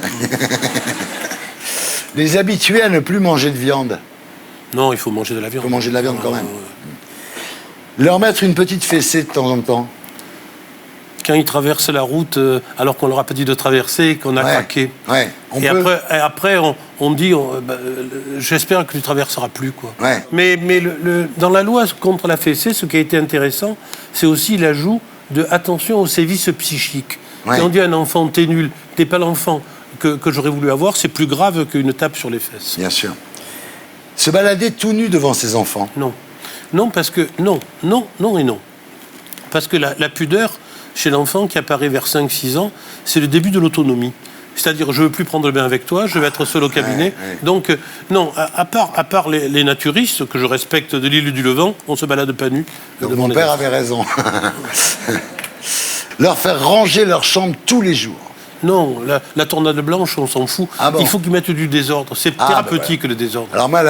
Les habituer à ne plus manger de viande. Non, il faut manger de la viande. Il faut manger de la viande quand même. Leur mettre une petite fessée de temps en temps. Quand ils traversent la route, alors qu'on leur a pas dit de traverser, qu'on a craqué. Ouais. Après, on dit, j'espère que tu traverseras plus, quoi. Ouais. Mais dans la loi contre la fessée, ce qui a été intéressant, c'est aussi l'ajout de attention aux sévices psychiques. Ouais. Quand on dit à un enfant, t'es nul, t'es pas l'enfant que j'aurais voulu avoir, c'est plus grave qu'une tape sur les fesses. Bien sûr. Se balader tout nu devant ses enfants. Non. Non, parce que... Non et non. Parce que la pudeur, chez l'enfant qui apparaît vers 5-6 ans, c'est le début de l'autonomie. C'est-à-dire, je ne veux plus prendre le bain avec toi, je vais être seul au cabinet. Ouais. Donc, non, à part les naturistes, que je respecte de l'île du Levant, on ne se balade pas nu. Donc mon père avait raison. Leur faire ranger leur chambre tous les jours. Non, la tornade blanche, on s'en fout. Ah bon. Il faut qu'ils mettent du désordre. C'est thérapeutique, le désordre. Alors moi,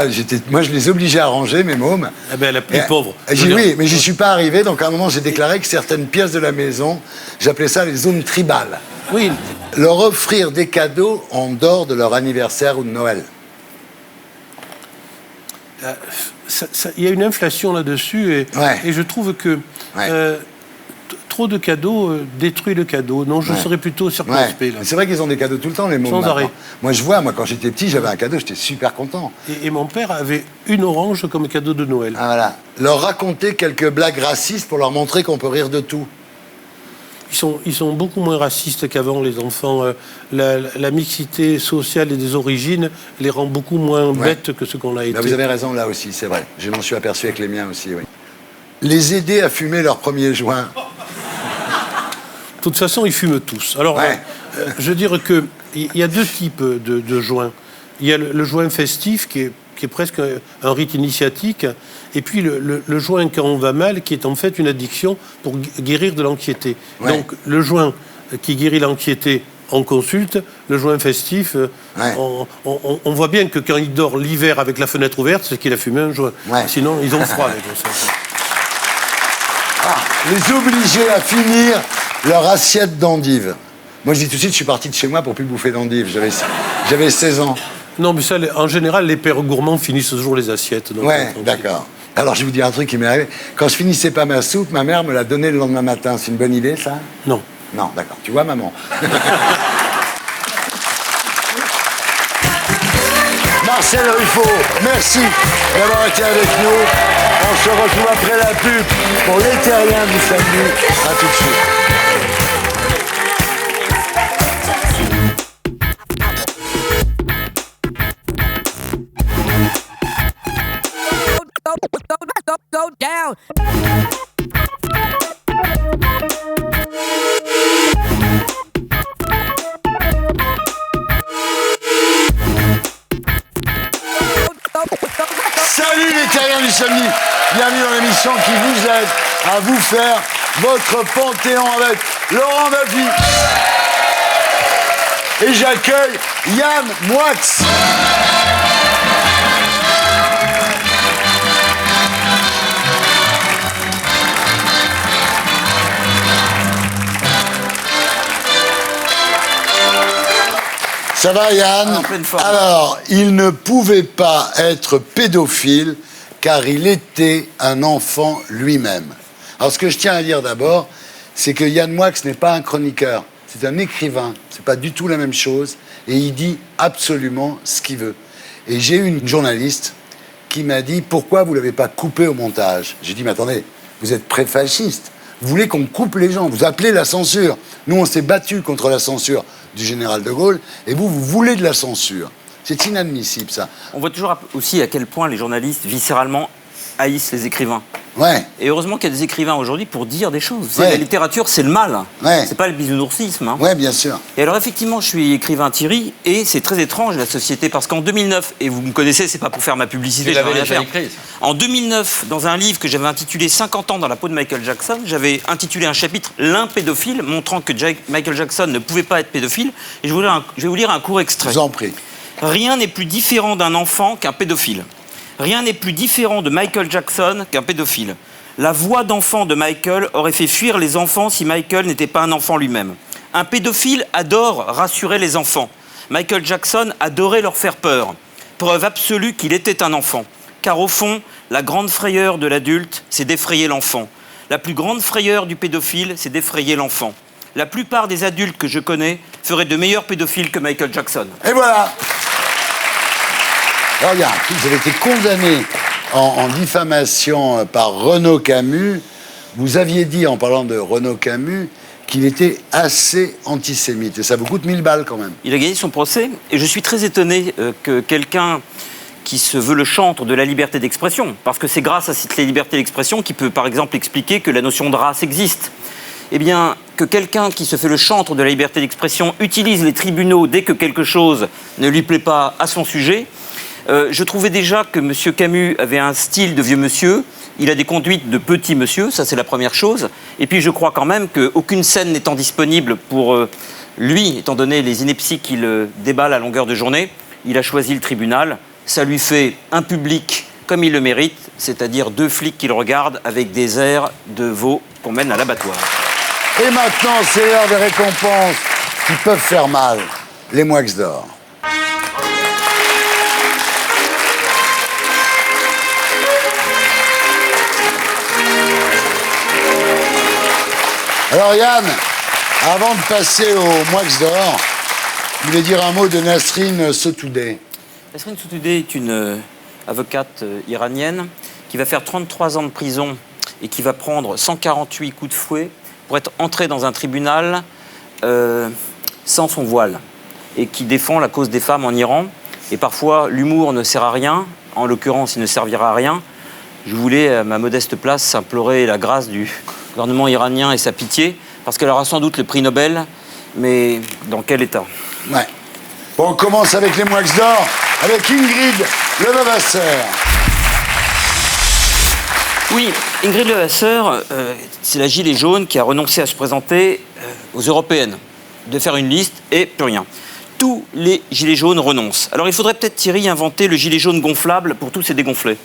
je les obligeais à ranger, mes mômes. Eh ben, la plus pauvre. Oui, mais j'y suis pas arrivé. Donc à un moment, j'ai déclaré que certaines pièces de la maison, j'appelais ça les zones tribales. Oui. Leur offrir des cadeaux en dehors de leur anniversaire ou de Noël. il y a une inflation là-dessus et je trouve que trop de cadeaux détruit le cadeau. Non, je serais plutôt circonspect. C'est vrai qu'ils ont des cadeaux tout le temps, les mômes. Sans arrêt. Moi, quand j'étais petit, j'avais un cadeau, j'étais super content. Et mon père avait une orange comme cadeau de Noël. Ah, voilà. Leur raconter quelques blagues racistes pour leur montrer qu'on peut rire de tout. Ils sont beaucoup moins racistes qu'avant, les enfants. La mixité sociale et des origines les rend beaucoup moins bêtes que ce qu'on a été. Vous avez raison là aussi, c'est vrai. Je m'en suis aperçu avec les miens aussi, oui. Les aider à fumer leur premier joint. De toute façon, ils fument tous. Alors, je veux dire qu'il y a deux types de joints. Il y a le joint festif qui est presque un rite initiatique, et puis le joint quand on va mal, qui est en fait une addiction pour guérir de l'anxiété. Donc le joint qui guérit l'anxiété, on consulte. Le joint festif, on voit bien que quand il dort l'hiver avec la fenêtre ouverte, c'est qu'il a fumé un joint. Sinon, ils ont froid. Les obliger à finir leur assiette d'endives. Moi, je dis tout de suite, je suis parti de chez moi pour plus bouffer d'endives. J'avais 16 ans. Non, mais ça, en général, les pères gourmands finissent toujours les assiettes. Donc, d'accord. Alors, je vais vous dire un truc qui m'est arrivé. Quand je finissais pas ma soupe, ma mère me l'a donnée le lendemain matin. C'est une bonne idée, ça? Non. Non, d'accord. Tu vois, maman. Marcel Ruffo, merci d'avoir été avec nous. On se retrouve après la pub pour les terriens du samedi. À tout de suite. Go down. Salut les terriens du samedi. Bienvenue dans l'émission qui vous aide à vous faire votre panthéon avec Laurent Baffy. Et j'accueille Yann Moix. Ça va Yann? Alors, il ne pouvait pas être pédophile car il était un enfant lui-même. Alors ce que je tiens à dire d'abord, c'est que Yann Moix n'est pas un chroniqueur, c'est un écrivain, c'est pas du tout la même chose, et il dit absolument ce qu'il veut. Et j'ai eu une journaliste qui m'a dit « Pourquoi vous l'avez pas coupé au montage ?» J'ai dit « Mais attendez, vous êtes pré-fasciste, vous voulez qu'on coupe les gens, vous appelez la censure. Nous on s'est battus contre la censure du général de Gaulle, et vous voulez de la censure. C'est inadmissible, ça. » On voit toujours aussi à quel point les journalistes, viscéralement, haïssent les écrivains. Et heureusement qu'il y a des écrivains aujourd'hui pour dire des choses. La littérature, c'est le mal. C'est pas le bisounoursisme. Bien sûr. Et alors, effectivement, je suis écrivain Thierry, et c'est très étrange, la société, parce qu'en 2009, et vous me connaissez, c'est pas pour faire ma publicité, je n'ai rien à faire. En 2009, dans un livre que j'avais intitulé 50 ans dans la peau de Michael Jackson, j'avais intitulé un chapitre « L'un pédophile », montrant que Michael Jackson ne pouvait pas être pédophile. Et je vais vous lire un court extrait. Je vous en prie. Rien n'est plus différent d'un enfant qu'un pédophile. Rien n'est plus différent de Michael Jackson qu'un pédophile. La voix d'enfant de Michael aurait fait fuir les enfants si Michael n'était pas un enfant lui-même. Un pédophile adore rassurer les enfants. Michael Jackson adorait leur faire peur. Preuve absolue qu'il était un enfant. Car au fond, la grande frayeur de l'adulte, c'est d'effrayer l'enfant. La plus grande frayeur du pédophile, c'est d'effrayer l'enfant. La plupart des adultes que je connais feraient de meilleurs pédophiles que Michael Jackson. Et voilà. Alors, regarde, vous avez été condamné en diffamation par Renaud Camus. Vous aviez dit, en parlant de Renaud Camus, qu'il était assez antisémite. Et ça vous coûte 1000 balles, quand même. Il a gagné son procès, et je suis très étonné que quelqu'un qui se veut le chantre de la liberté d'expression, parce que c'est grâce à cette liberté d'expression qu'il peut, par exemple, expliquer que la notion de race existe. Eh bien, que quelqu'un qui se fait le chantre de la liberté d'expression utilise les tribunaux dès que quelque chose ne lui plaît pas à son sujet. Je trouvais déjà que M. Camus avait un style de vieux monsieur, il a des conduites de petit monsieur, ça c'est la première chose. Et puis je crois quand même qu'aucune scène n'étant disponible pour lui, étant donné les inepties qu'il déballe à longueur de journée, il a choisi le tribunal. Ça lui fait un public comme il le mérite, c'est-à-dire 2 flics qui le regardent avec des airs de veau qu'on mène à l'abattoir. Et maintenant, c'est l'heure des récompenses qui peuvent faire mal. Les Moix d'or. Alors Yann, avant de passer au Moix d'or, je voulais dire un mot de Nasrin Sotoudeh. Nasrin Sotoudeh est une avocate iranienne qui va faire 33 ans de prison et qui va prendre 148 coups de fouet pour être entrée dans un tribunal sans son voile et qui défend la cause des femmes en Iran. Et parfois, l'humour ne sert à rien. En l'occurrence, il ne servira à rien. Je voulais, à ma modeste place, implorer la grâce du gouvernement iranien et sa pitié, parce qu'elle aura sans doute le prix Nobel, mais dans quel état? Ouais. Bon, on commence avec les Moix d'or, avec Ingrid Levavasseur. Oui, Ingrid Levavasseur, c'est la gilet jaune qui a renoncé à se présenter aux européennes, de faire une liste et plus rien. Tous les gilets jaunes renoncent. Alors il faudrait peut-être, Thierry, inventer le gilet jaune gonflable pour tous ces dégonflés.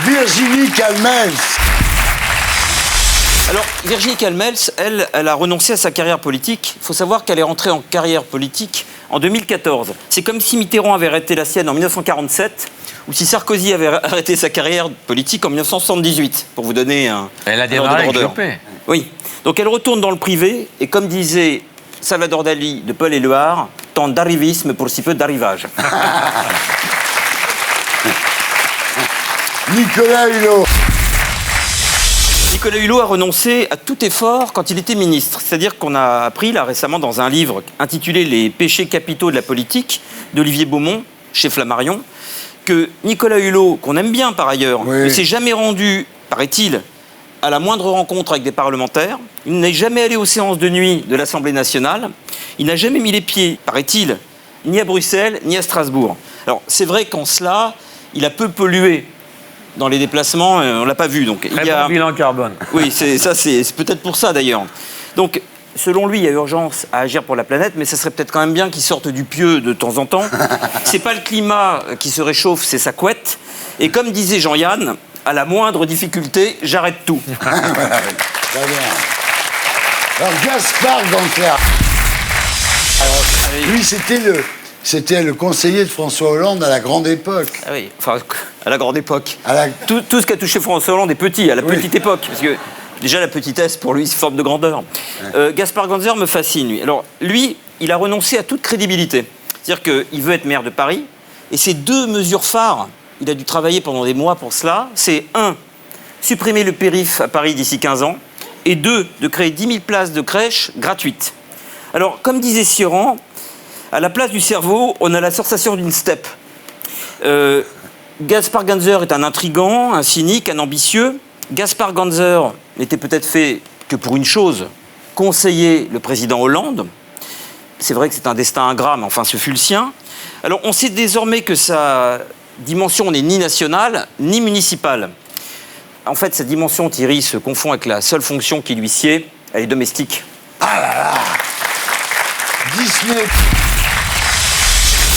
Virginie Calmels. Alors, Virginie Calmels, elle a renoncé à sa carrière politique. Il faut savoir qu'elle est rentrée en carrière politique en 2014. C'est comme si Mitterrand avait arrêté la sienne en 1947 ou si Sarkozy avait arrêté sa carrière politique en 1978, pour vous donner un Elle a ordre démarré avec grandeur. Juppé. Oui. Donc elle retourne dans le privé et comme disait Salvador Dali de Paul Éluard, tant d'arrivisme pour si peu d'arrivage. Nicolas Hulot. Nicolas Hulot a renoncé à tout effort quand il était ministre. C'est-à-dire qu'on a appris là récemment dans un livre intitulé « Les péchés capitaux de la politique » d'Olivier Beaumont, chez Flammarion, que Nicolas Hulot, qu'on aime bien par ailleurs, ne s'est jamais rendu, paraît-il, à la moindre rencontre avec des parlementaires. Il n'est jamais allé aux séances de nuit de l'Assemblée nationale. Il n'a jamais mis les pieds, paraît-il, ni à Bruxelles, ni à Strasbourg. Alors, c'est vrai qu'en cela, il a peu pollué dans les déplacements, on ne l'a pas vu. Donc, Très bon bilan carbone. Oui, c'est peut-être pour ça d'ailleurs. Donc, selon lui, il y a urgence à agir pour la planète, mais ça serait peut-être quand même bien qu'il sorte du pieu de temps en temps. C'est pas le climat qui se réchauffe, c'est sa couette. Et comme disait Jean-Yann, à la moindre difficulté, j'arrête tout. Très bien. Alors, Gaspard Gantler. Alors, lui, c'était le conseiller de François Hollande à la grande époque. Ah oui, enfin, à la grande époque. Tout ce qui a touché François Hollande est petit, à la petite époque. Parce que déjà, la petitesse, pour lui, c'est forme de grandeur. Gaspard Gantler me fascine, lui. Alors, lui, il a renoncé à toute crédibilité. C'est-à-dire qu'il veut être maire de Paris. Et ces deux mesures phares, il a dû travailler pendant des mois pour cela. C'est 1, supprimer le périph' à Paris d'ici 15 ans. Et 2, de créer 10 000 places de crèche gratuites. Alors, comme disait Sioran, à la place du cerveau, on a la sensation d'une steppe. Gaspard Gantler est un intrigant, un cynique, un ambitieux. Gaspard Gantler n'était peut-être fait que pour une chose, conseiller le président Hollande. C'est vrai que c'est un destin ingrat, mais enfin, ce fut le sien. Alors, on sait désormais que sa dimension n'est ni nationale, ni municipale. En fait, sa dimension, Thierry, se confond avec la seule fonction qui lui sied, elle est domestique. Ah là là. Disney.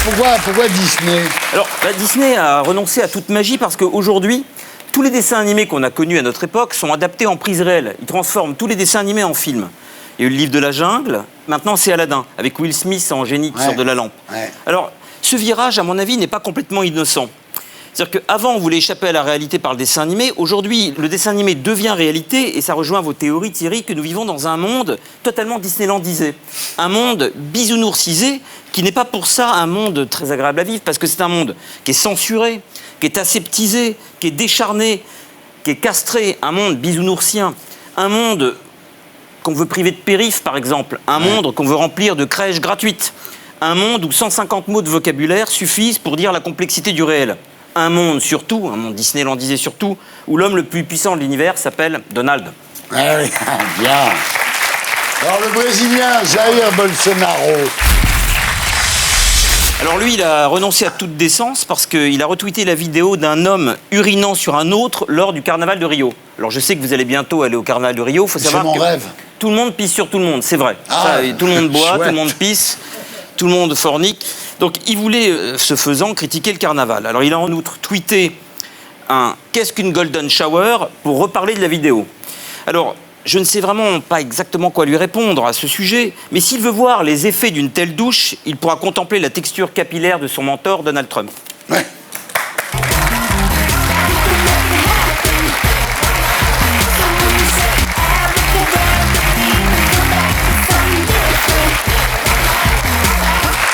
Pourquoi Disney? Alors, Disney a renoncé à toute magie parce qu'aujourd'hui, tous les dessins animés qu'on a connus à notre époque sont adaptés en prise réelle. Ils transforment tous les dessins animés en films. Il y a eu le livre de la jungle, maintenant c'est Aladdin, avec Will Smith en génie qui sort de la lampe. Ouais. Alors, ce virage, à mon avis, n'est pas complètement innocent. C'est-à-dire qu'avant, on voulait échapper à la réalité par le dessin animé. Aujourd'hui, le dessin animé devient réalité, et ça rejoint vos théories, Thierry, que nous vivons dans un monde totalement disneylandisé. Un monde bisounoursisé, qui n'est pas pour ça un monde très agréable à vivre, parce que c'est un monde qui est censuré, qui est aseptisé, qui est décharné, qui est castré. Un monde bisounoursien. Un monde qu'on veut priver de périph', par exemple. Un monde qu'on veut remplir de crèches gratuites. Un monde où 150 mots de vocabulaire suffisent pour dire la complexité du réel. Un monde surtout, un monde disneylandisé surtout, où l'homme le plus puissant de l'univers s'appelle Donald. Ah oui, bien. Alors le Brésilien Jair Bolsonaro. Alors lui, il a renoncé à toute décence parce qu'il a retweeté la vidéo d'un homme urinant sur un autre lors du carnaval de Rio. Alors je sais que vous allez bientôt aller au carnaval de Rio, il faut savoir mon que rêve. Tout le monde pisse sur tout le monde, c'est vrai. Ah, tout le monde boit, chouette. tout le monde pisse, tout le monde fornique. Donc il voulait, ce faisant, critiquer le carnaval. Alors il a en outre tweeté un « Qu'est-ce qu'une golden shower ?» pour reparler de la vidéo. Alors, je ne sais vraiment pas exactement quoi lui répondre à ce sujet, mais s'il veut voir les effets d'une telle douche, il pourra contempler la texture capillaire de son mentor, Donald Trump. Ouais.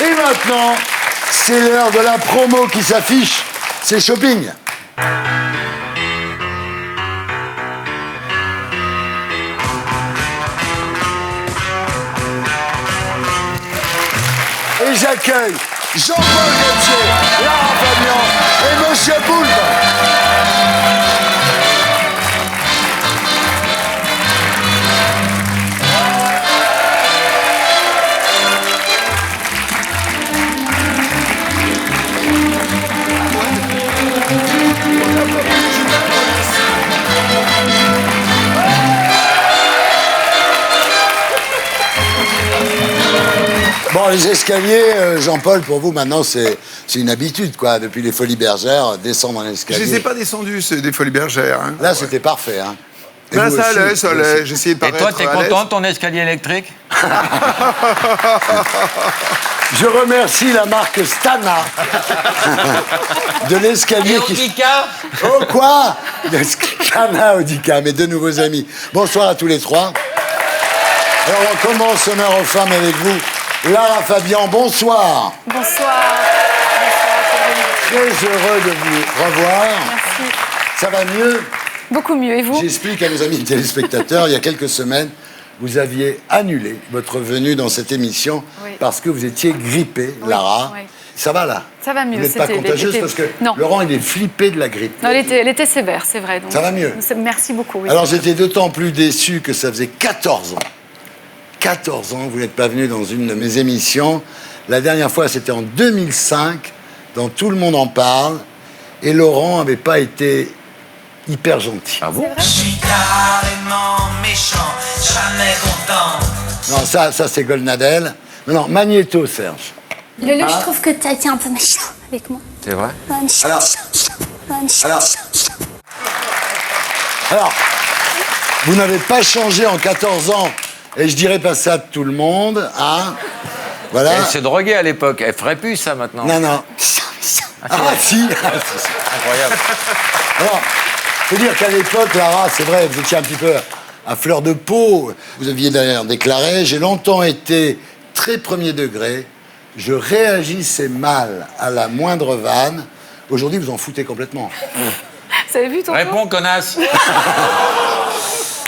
Et maintenant, c'est l'heure de la promo qui s'affiche. C'est shopping. Et j'accueille Jean-Paul Gaultier, Lara Fabian et Monsieur Poulpe. Bon, les escaliers, Jean-Paul, pour vous, maintenant, c'est une habitude, quoi. Depuis les Folies Bergères, descendre en escalier. Je les ai pas descendus, c'est des Folies Bergères. Hein. Là, c'était parfait, hein. Et Ben, vous ça aussi, allait, ça vous allait. aussi. J'ai essayé de Et paraître toi, t'es à l'aise. content de ton escalier électrique? Je remercie la marque Stana de l'escalier qui... Audica? Oh, quoi? Stana Audica, mes deux nouveaux amis. Bonsoir à tous les trois. Alors, on commence honneur aux femmes avec vous. Lara Fabian, bonsoir. Bonsoir. Très heureux de vous revoir. Merci. Ça va mieux? Beaucoup mieux. Et vous? J'explique à nos amis téléspectateurs, il y a quelques semaines, vous aviez annulé votre venue dans cette émission parce que vous étiez grippée, Lara. Oui. Ça va là? Ça va mieux. Vous n'êtes pas contagieuse parce que non. Laurent, il est flippé de la grippe. Non, elle était sévère, c'est vrai. Donc, ça va mieux? Merci beaucoup. Oui. Alors j'étais d'autant plus déçu que ça faisait 14 ans. 14 ans, vous n'êtes pas venu dans une de mes émissions. La dernière fois, c'était en 2005, dans Tout le monde en parle. Et Laurent n'avait pas été hyper gentil. Ah bon? Je suis carrément méchant, jamais content. Non, ça c'est Goldnadel. Non, Magnéto, Serge. Lolo, je trouve que tu as été un peu méchant avec moi. C'est vrai? Alors, vous n'avez pas changé en 14 ans, et je dirais pas ça de tout le monde, hein? Voilà. Elle se droguait à l'époque. Elle ferait plus ça maintenant. Non, non. Ah, si. Incroyable. Alors, faut dire qu'à l'époque, Lara, c'est vrai, vous étiez un petit peu à fleur de peau. Vous aviez d'ailleurs déclaré, j'ai longtemps été très premier degré. Je réagissais mal à la moindre vanne. Aujourd'hui, vous en foutez complètement. Vous avez vu ton Réponds, connasse.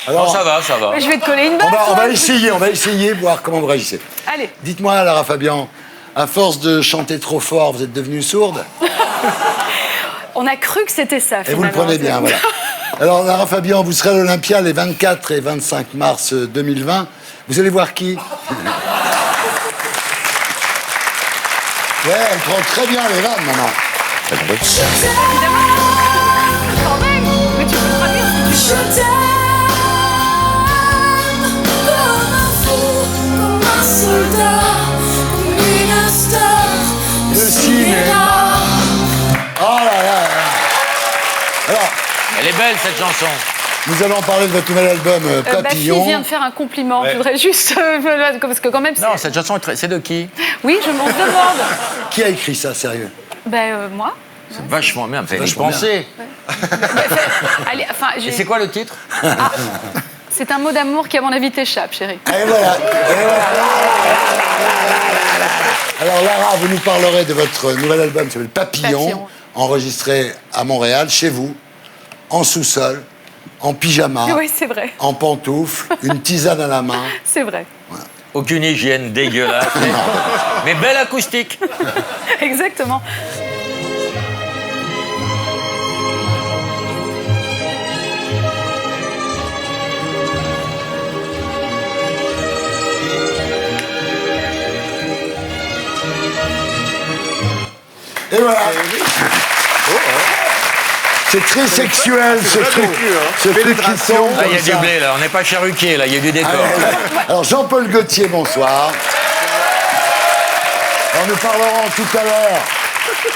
Alors, non, ça va, ça va. Mais je vais te coller une baffe. on va essayer, voir comment vous réagissez. Allez. Dites-moi, Lara Fabian, à force de chanter trop fort, vous êtes devenue sourde? On a cru que c'était ça, Et finalement. vous le prenez bien, voilà. Alors, Lara Fabian, vous serez à l'Olympia les 24 et 25 mars 2020. Vous allez voir qui? Ouais, elle prend très bien les vannes, maintenant. Mais tu peux traduire. Je t'aime comme un fou, comme un soldat, comme une star de cinéma. Oh là là là. Alors, elle est belle cette chanson. Nous allons parler de votre nouvel album Ma Papillon. fille vient de faire un compliment. Ouais. Je voudrais juste... parce que quand même... Non, cette chanson, c'est de qui? Oui, je m'en demande. Qui a écrit ça, sérieux? Moi. C'est vachement bien, fait y vachement penser. Allez, enfin, Et c'est quoi le titre? C'est un mot d'amour qui, à mon avis, t'échappe, chérie. Et voilà. Alors Lara, vous nous parlerez de votre nouvel album qui s'appelle Papillon, enregistré à Montréal, chez vous, en sous-sol, en pyjama, Oui, c'est vrai. en pantoufles, une tisane à la main. C'est vrai. Aucune hygiène dégueulasse. Mais belle acoustique. Exactement. Et voilà. C'est très sexuel, ce truc. Ce truc qui tombe Là, il y a comme du ça. blé, là. On n'est pas chez Ruquier, là. Il y a du décor. Alors Jean-Paul Gaultier, bonsoir. Alors nous parlerons tout à l'heure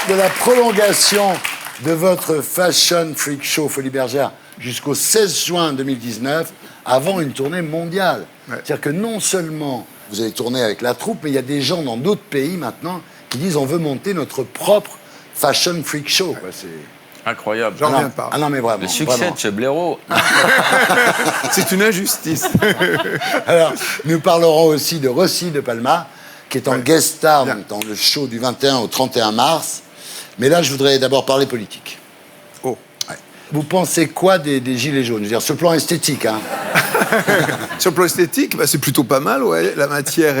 de la prolongation de votre Fashion Freak Show Folies Bergères jusqu'au 16 juin 2019, avant une tournée mondiale. C'est-à-dire que non seulement vous allez tourner avec la troupe, mais il y a des gens dans d'autres pays maintenant qui disent on veut monter notre propre Fashion Freak Show. Quoi. C'est incroyable. J'en reviens pas. Ah non, mais vraiment. Le succès vraiment. de ce blaireau. C'est une injustice. Alors, nous parlerons aussi de Rossi de Palma, qui est en guest star dans le show du 21 au 31 mars. Mais là, je voudrais d'abord parler politique. Oh. Ouais. Vous pensez quoi des Gilets jaunes? Je veux dire, sur le plan esthétique, hein. Sur le plan esthétique, c'est plutôt pas mal, ouais. La matière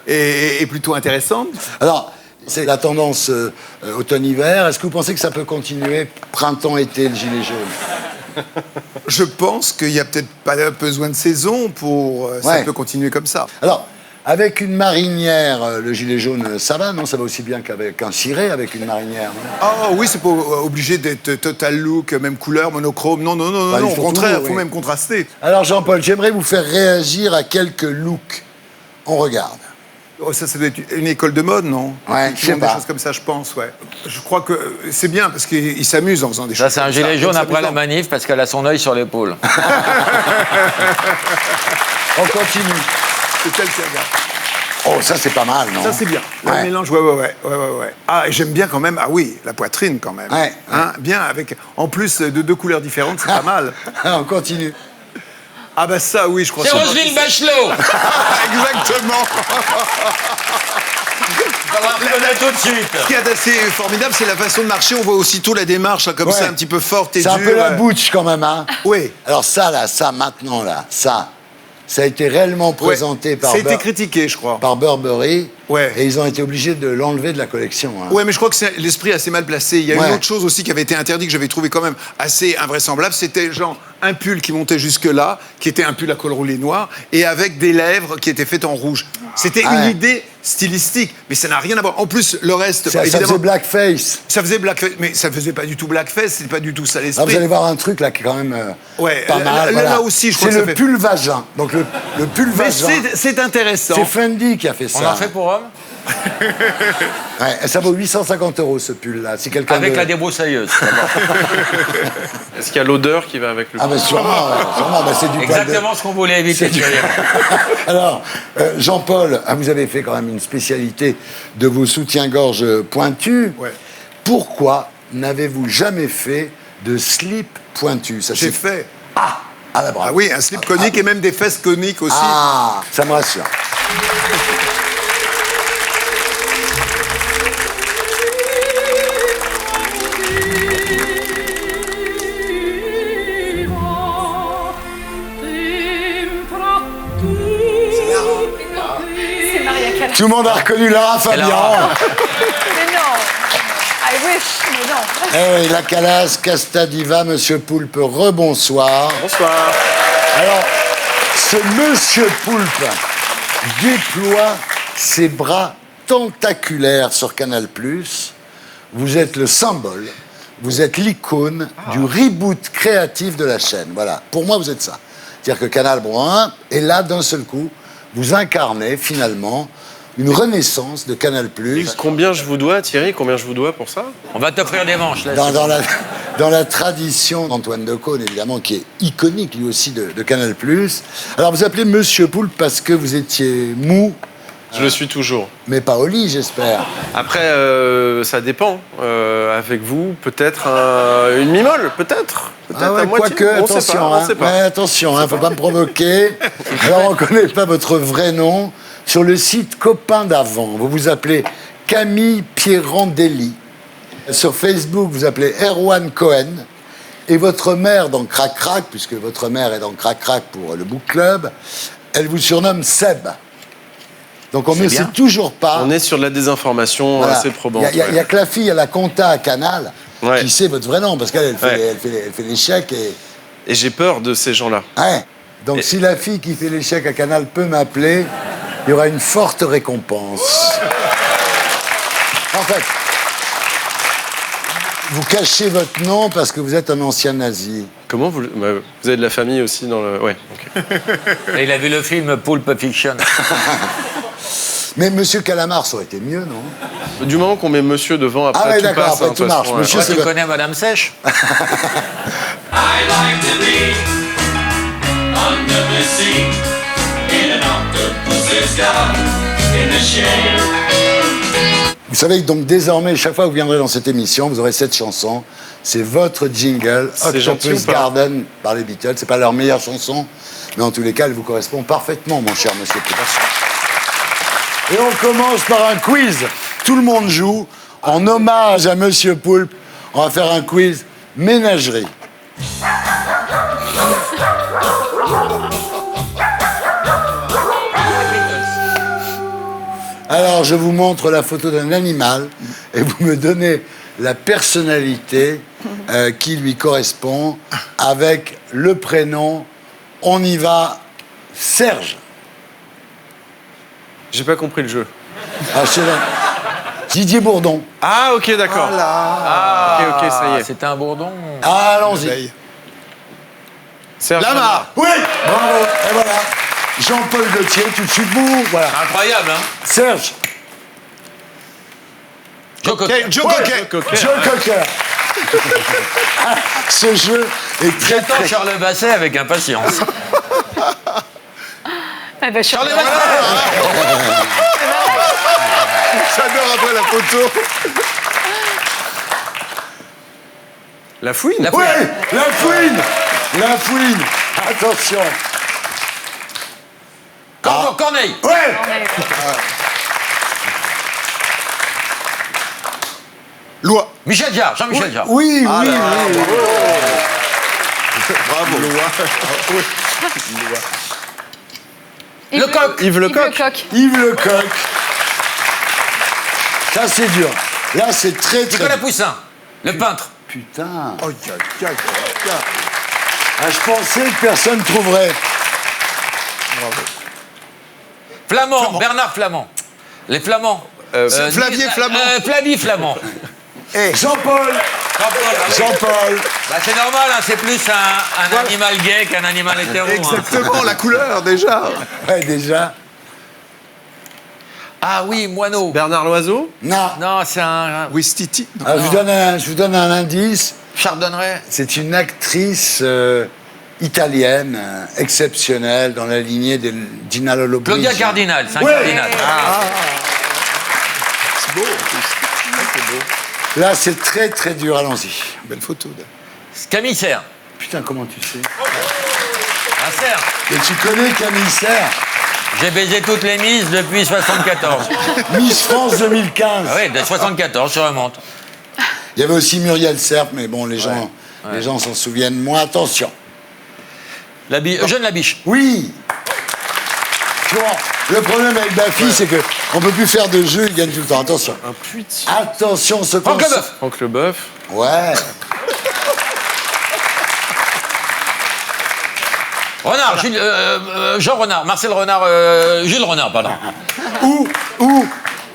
est plutôt intéressante. Alors, c'est la tendance automne-hiver. Est-ce que vous pensez que ça peut continuer printemps-été, le gilet jaune? Je pense qu'il n'y a peut-être pas besoin de saison pour... Ça peut continuer comme ça. Alors, avec une marinière, le gilet jaune, ça va, non? Ça va aussi bien qu'avec un ciré, avec une marinière, non? Ah oui, c'est pas obligé d'être total look, même couleur, monochrome. Non, au contraire, il faut même contraster. Alors, Jean-Paul, j'aimerais vous faire réagir à quelques looks. On regarde. Oh, ça doit être une école de mode, non? Ouais, je sais des pas. choses comme ça, je pense, ouais. Je crois que c'est bien, parce qu'il s'amuse en faisant des choses Ça, c'est un gilet jaune après la manif, parce qu'elle a son œil sur l'épaule. On continue. C'est tel qui regarde. Oh, ça, c'est pas mal, non? Ça, c'est bien. Le mélange, ouais. Ah, et j'aime bien quand même, la poitrine, quand même. Ouais. Hein, bien, avec, en plus de 2 couleurs différentes, c'est pas mal. On continue. Ah bah ça, oui, je crois. C'est Roselyne Bachelot. Exactement. On va reconnaître tout de suite. Ce qui est assez formidable, c'est la façon de marcher. On voit aussitôt la démarche, là, comme ça, un petit peu forte et dure. C'est un peu la butch, quand même, hein? Oui. Alors ça, maintenant, ça a été réellement présenté par... Ça a été critiqué, je crois. Par Burberry. Ouais. Et ils ont été obligés de l'enlever de la collection. Hein. Ouais, mais je crois que l'esprit assez mal placé. Il y a une autre chose aussi qui avait été interdite, que j'avais trouvé quand même assez invraisemblable. C'était genre un pull qui montait jusque-là, qui était un pull à col roulé noir, et avec des lèvres qui étaient faites en rouge. C'était une idée stylistique, mais ça n'a rien à voir. En plus, le reste... Ça faisait blackface. Ça faisait blackface, mais ça faisait pas du tout blackface, c'est pas du tout ça l'esprit. Là, vous allez voir un truc là qui est quand même pas mal. Là aussi, je crois que c'est le pull vagin. Donc le pull vagin. C'est intéressant. C'est Fendi qui a fait ça. On en fait pour homme? Ouais, ça vaut 850 € ce pull-là. Si quelqu'un avec la débroussailleuse. Est-ce qu'il y a l'odeur qui va avec le... Ah ben sûrement, c'est du exactement ce qu'on voulait éviter. Alors, Jean-Paul, vous avez fait quand même une spécialité de vos soutiens-gorge pointus. Ouais. Pourquoi n'avez-vous jamais fait de slip pointu? J'ai fait. Ah bah bravo. Ah oui, un slip conique et même des fesses coniques aussi. Ah, ça me rassure. C'est Maria Callas. Tout le monde a reconnu Lara Fabian. Mais non. I wish, mais non. Eh oui, la Callas, Casta Diva, Monsieur Poulpe, rebonsoir. Bonsoir. Alors, ce Monsieur Poulpe déploie ses bras tentaculaires sur Canal+. Vous êtes le symbole, vous êtes l'icône du reboot créatif de la chaîne. Voilà, pour moi, vous êtes ça. C'est-à-dire que Canal Brun est là d'un seul coup. Vous incarnez finalement une renaissance de Canal+. Combien je vous dois, Thierry? Combien je vous dois pour ça? On va t'offrir des manches, là. Dans la tradition d'Antoine Decaune, évidemment, qui est iconique, lui aussi, de Canal+. Alors, vous appelez Monsieur Poulpe parce que vous étiez mou. Je le suis toujours. Mais pas au lit, j'espère. Après, ça dépend. Avec vous, peut-être une mi-molle, peut-être. Ah ouais, quoique, attention, attention, faut pas me provoquer. Alors, on connaît pas votre vrai nom. Sur le site Copain d'avant, vous vous appelez Camille Pierandelli. Sur Facebook, vous appelez Erwan Cohen. Et votre mère dans Crac Crac, puisque votre mère est dans Crac Crac pour le book club, elle vous surnomme Seb. Donc on ne sait toujours pas. On est sur de la désinformation assez probante. Il y a que la fille à la compta à Canal qui sait votre vrai nom, parce qu'elle fait les chèques et j'ai peur de ces gens-là. Ouais. Donc si la fille qui fait les chèques à Canal peut m'appeler, il y aura une forte récompense. En fait, vous cachez votre nom parce que vous êtes un ancien nazi. Comment vous avez de la famille aussi dans le... Ouais, ok. Et il a vu le film Pulp Fiction. Mais Monsieur Calamar, ça aurait été mieux, non? Du moment qu'on met Monsieur devant, après tout d'accord, passe. après tout marche. Monsieur, tu connais Madame Sèche? I like to be under the sea in an octopus's garden in the shade. Vous savez que donc désormais, chaque fois que vous viendrez dans cette émission, vous aurez cette chanson. C'est votre jingle, Octopus Garden par les Beatles. C'est pas leur meilleure chanson, mais en tous les cas, elle vous correspond parfaitement, mon cher Monsieur Poulpe. Et on commence par un quiz. Tout le monde joue. En hommage à Monsieur Poulpe, on va faire un quiz ménagerie. Alors, je vous montre la photo d'un animal et vous me donnez la personnalité qui lui correspond avec le prénom. On y va, Serge. J'ai pas compris le jeu. Ah, c'est là. Didier Bourdon. Ah, ok, d'accord. Ok, ça y est. C'était un bourdon. Ah, allons-y. Serge Lama. Oui, bravo. Et voilà. Jean-Paul Gaultier, tout de suite, vous. Voilà. Incroyable, hein. Serge. Joe Cocker. Joe Cocker. Joe Cocker. Ah, ce jeu est très, J'attends très... Charles Basset avec impatience. Eh ben, Charles Charles Basset. J'adore après la photo. La fouine. La Oui, fouine. la fouine. La fouine. Attention. Corneille. Ouais. Loi. Michel Jarre. Jean-Michel Jarre. Oui, Ah oui, là là, oui. Bravo. Yves Lecoq. Yves Lecoq. Yves Lecoq. Ça, c'est dur. Là, c'est très, très... Nicolas Poussin. Le peintre. Putain. Oh, Ah, je pensais que personne trouverait. Flamand. Bernard Flamand. Les Flamands. Flavier Flamand. Flavie Flamand. Jean-Paul. Jean-Paul. Bah, c'est normal, hein, c'est plus un animal gay qu'un animal hétéro. hein. Exactement, la couleur, déjà. Ouais, déjà. Ah oui, Moineau. Bernard Loiseau. Non. Non, c'est un... Wistiti. Alors, je vous donne un indice. Chardonneret. C'est une actrice italienne exceptionnelle dans la lignée de Gina Lollobrigida. Claudia Cardinal, c'est un Ouais. cardinal. C'est beau, en plus. C'est beau. Là, c'est très, très dur. Allons-y. Belle photo. Là. Camille Serre. Putain, comment tu sais? Un cerf. Et tu connais Camille Serre? J'ai baisé toutes les mises depuis 74. Miss France 2015. Ah oui, de 74, je remonte. Il y avait aussi Muriel Serre, mais bon, les gens s'en souviennent moins. Attention. Eugène Labiche. Oui. Tu vois, le problème avec Baffy, c'est qu'on ne peut plus faire de jeu, il gagne tout le temps. Attention. Un puits. Attention, ce Franck Leboeuf. Franck Leboeuf. Ouais. Renard, Jean Renard, Marcel Renard, Jules Renard, pardon.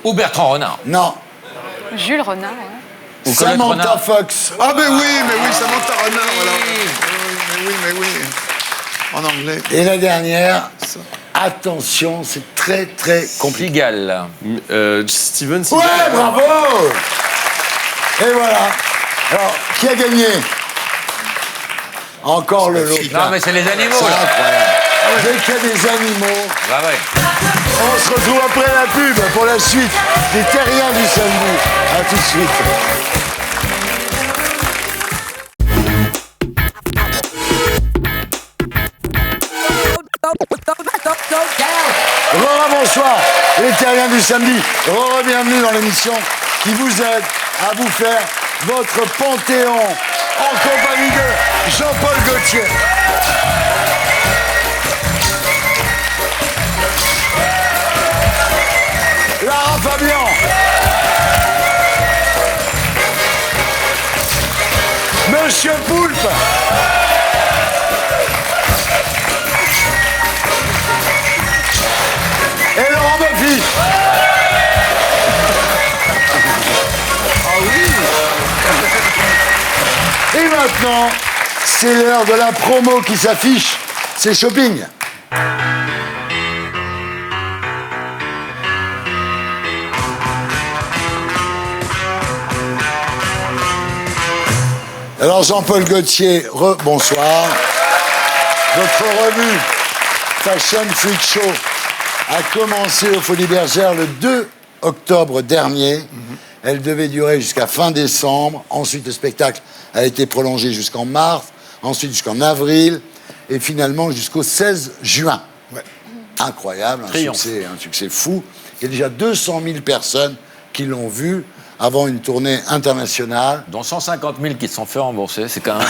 Ou Bertrand Renard. Non. Jules Renard. Ou Colette Samantha Renard. Fox. Ah, mais oui, Samantha Renard, voilà. Mais oui. En anglais. Et la dernière, attention, c'est très, très compliqué. Pigalle. Steven Ouais, Seagal. bravo. Et voilà. Alors, qui a gagné? Encore le lot. Non, mais c'est les animaux, C'est là. incroyable. Dès qu'il y a des animaux, Bah ouais. on se retrouve après la pub pour la suite des Terriens du samedi. A tout de suite. Bonsoir, les Terriens du samedi. Bienvenue dans l'émission qui vous aide à vous faire votre panthéon en compagnie de Jean-Paul Gaultier. Lara Fabian. Monsieur Poulpe. Et Laurent Baffy. Ah oui. Et maintenant, c'est l'heure de la promo qui s'affiche. C'est shopping. Alors Jean-Paul Gaultier, bonsoir. Votre revue Fashion Freak Show a commencé aux Folies Bergères le 2 octobre dernier. Elle devait durer jusqu'à fin décembre. Ensuite, le spectacle a été prolongé jusqu'en mars, ensuite jusqu'en avril, et finalement jusqu'au 16 juin. Ouais. incroyable, Triomphe. un succès fou. Il y a déjà 200 000 personnes qui l'ont vu avant une tournée internationale. Dont 150 000 qui se sont fait rembourser, c'est quand même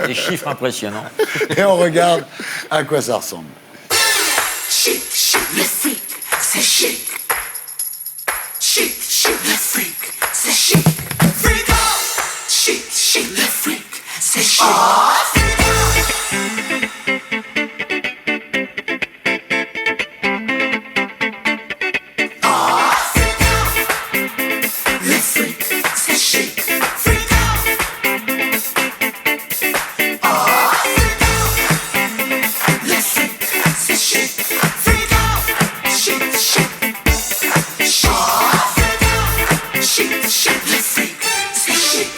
des chiffres impressionnants. Et on regarde à quoi ça ressemble. Chic, chic, le freak, c'est chic. Chic, chic, le freak, c'est chic. Freak out. Chic, chic, le freak, c'est chic. Le freak, c'est chic. Freak out. Le freak, c'est chic. Freak out. Chic, chic. Chic, chic, le freak, c'est chic.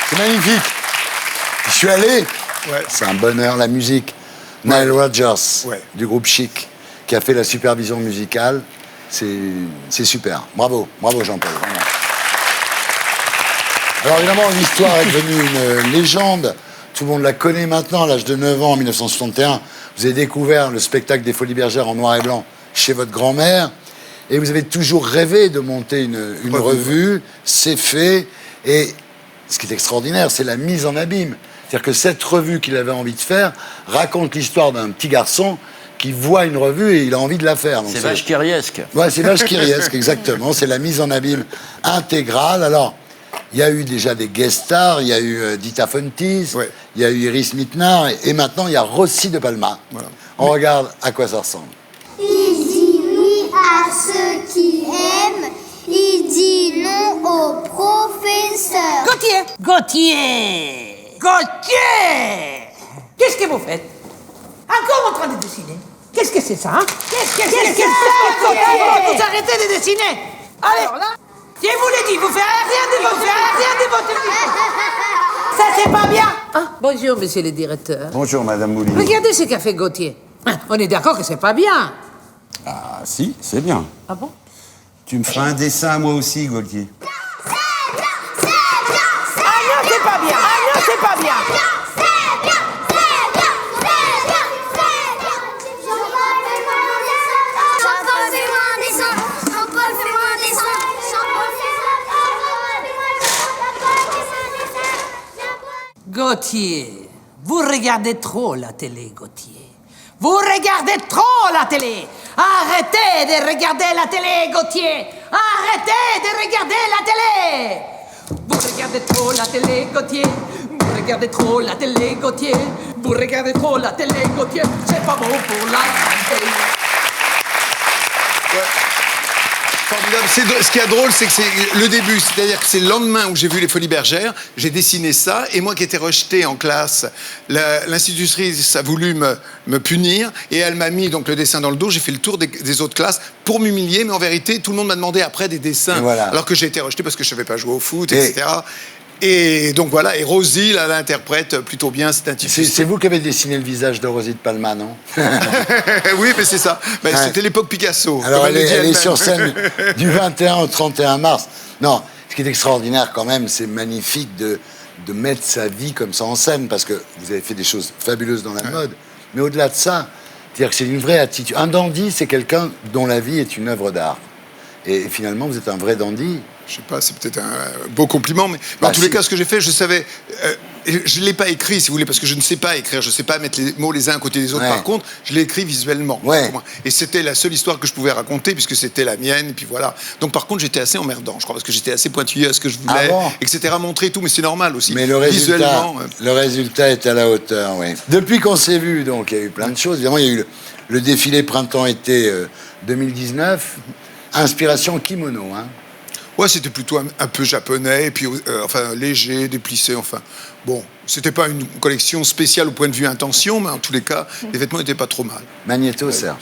C'est magnifique. Je suis allé. C'est un bonheur, la musique. Nile Rodgers, du groupe Chic, qui a fait la supervision musicale. C'est super. Bravo, bravo Jean-Paul. Vraiment. Alors évidemment, l'histoire est devenue une légende. Tout le monde la connaît maintenant. À l'âge de 9 ans, en 1961, vous avez découvert le spectacle des Folies Bergères en noir et blanc chez votre grand-mère. Et vous avez toujours rêvé de monter une revue. C'est fait. Et ce qui est extraordinaire, c'est la mise en abîme. C'est-à-dire que cette revue qu'il avait envie de faire raconte l'histoire d'un petit garçon qui voit une revue et il a envie de la faire. C'est vache kiriesque. Ouais, c'est vache kiriesque, exactement. C'est la mise en abîme intégrale. Alors, il y a eu déjà des guest stars, il y a eu Dita Fontis, il y a eu Iris Mittenard, et maintenant il y a Rossi de Palma. Voilà. On regarde à quoi ça ressemble. Il dit oui à ceux qui aiment, il dit non aux professeurs. Gauthier! Qu'est-ce que vous faites? Encore en train de dessiner? Qu'est-ce que c'est ça, hein? Qu'est-ce que c'est ça, Gauthier? Vous arrêtez de dessiner! Allez! Je vous l'ai dit, vous faites rien de votre vie! Ça, c'est pas bien! Bonjour, monsieur le directeur. Bonjour, Madame Moulin. Regardez ce qu'a fait Gauthier. On est d'accord que c'est pas bien. Ah, si, c'est bien. Ah bon? Tu me feras un dessin, moi aussi, Gauthier. Ah non, c'est pas bien! Ah non, c'est pas bien! Gauthier, vous regardez trop la télé, Gauthier. Vous regardez trop la télé. Arrêtez de regarder la télé, Gauthier. Arrêtez de regarder la télé. Vous regardez trop la télé, Gauthier. Vous regardez trop la télé, Gauthier. Vous regardez trop la télé, Gauthier. C'est pas bon pour la santé. Formidable. Ce qui est drôle, c'est que c'est le début, c'est-à-dire que c'est le lendemain où j'ai vu les Folies Bergères, j'ai dessiné ça, et moi qui étais rejeté en classe, l'institutrice a voulu me punir, et elle m'a mis donc le dessin dans le dos, j'ai fait le tour des autres classes pour m'humilier, mais en vérité, tout le monde m'a demandé après des dessins, voilà. Alors que j'ai été rejeté parce que je ne savais pas jouer au foot, etc. Et donc voilà, et Rosie, là, l'interprète plutôt bien, c'est un type. C'est vous qui avez dessiné le visage de Rosie de Palma, non? Oui, mais c'est ça. Ben, c'était l'époque Picasso. Alors elle est sur scène du 21 au 31 mars. Non, ce qui est extraordinaire quand même, c'est magnifique de mettre sa vie comme ça en scène, parce que vous avez fait des choses fabuleuses dans la mode. Mais au-delà de ça, c'est-à-dire que c'est une vraie attitude. Un dandy, c'est quelqu'un dont la vie est une œuvre d'art. Et finalement, vous êtes un vrai dandy. Je sais pas, c'est peut-être un beau compliment, mais en tous les cas, ce que j'ai fait, je savais... je ne l'ai pas écrit, si vous voulez, parce que je ne sais pas écrire, je ne sais pas mettre les mots les uns à côté des autres. Par contre, je l'ai écrit visuellement. Pour moi. Et c'était la seule histoire que je pouvais raconter, puisque c'était la mienne, et puis voilà. Donc par contre, j'étais assez emmerdant, je crois, parce que j'étais assez pointilleux à ce que je voulais, etc., montrer tout, mais c'est normal aussi. Mais le résultat est à la hauteur, oui. Depuis qu'on s'est vu, donc, il y a eu plein de choses. Évidemment, il y a eu le défilé printemps-été 2019, inspiration kimono, hein. Ouais, c'était plutôt un peu japonais, et puis enfin léger, déplissé, enfin. Bon, c'était pas une collection spéciale au point de vue intention, mais en tous les cas, les vêtements n'étaient pas trop mal. Magnéto, Serge.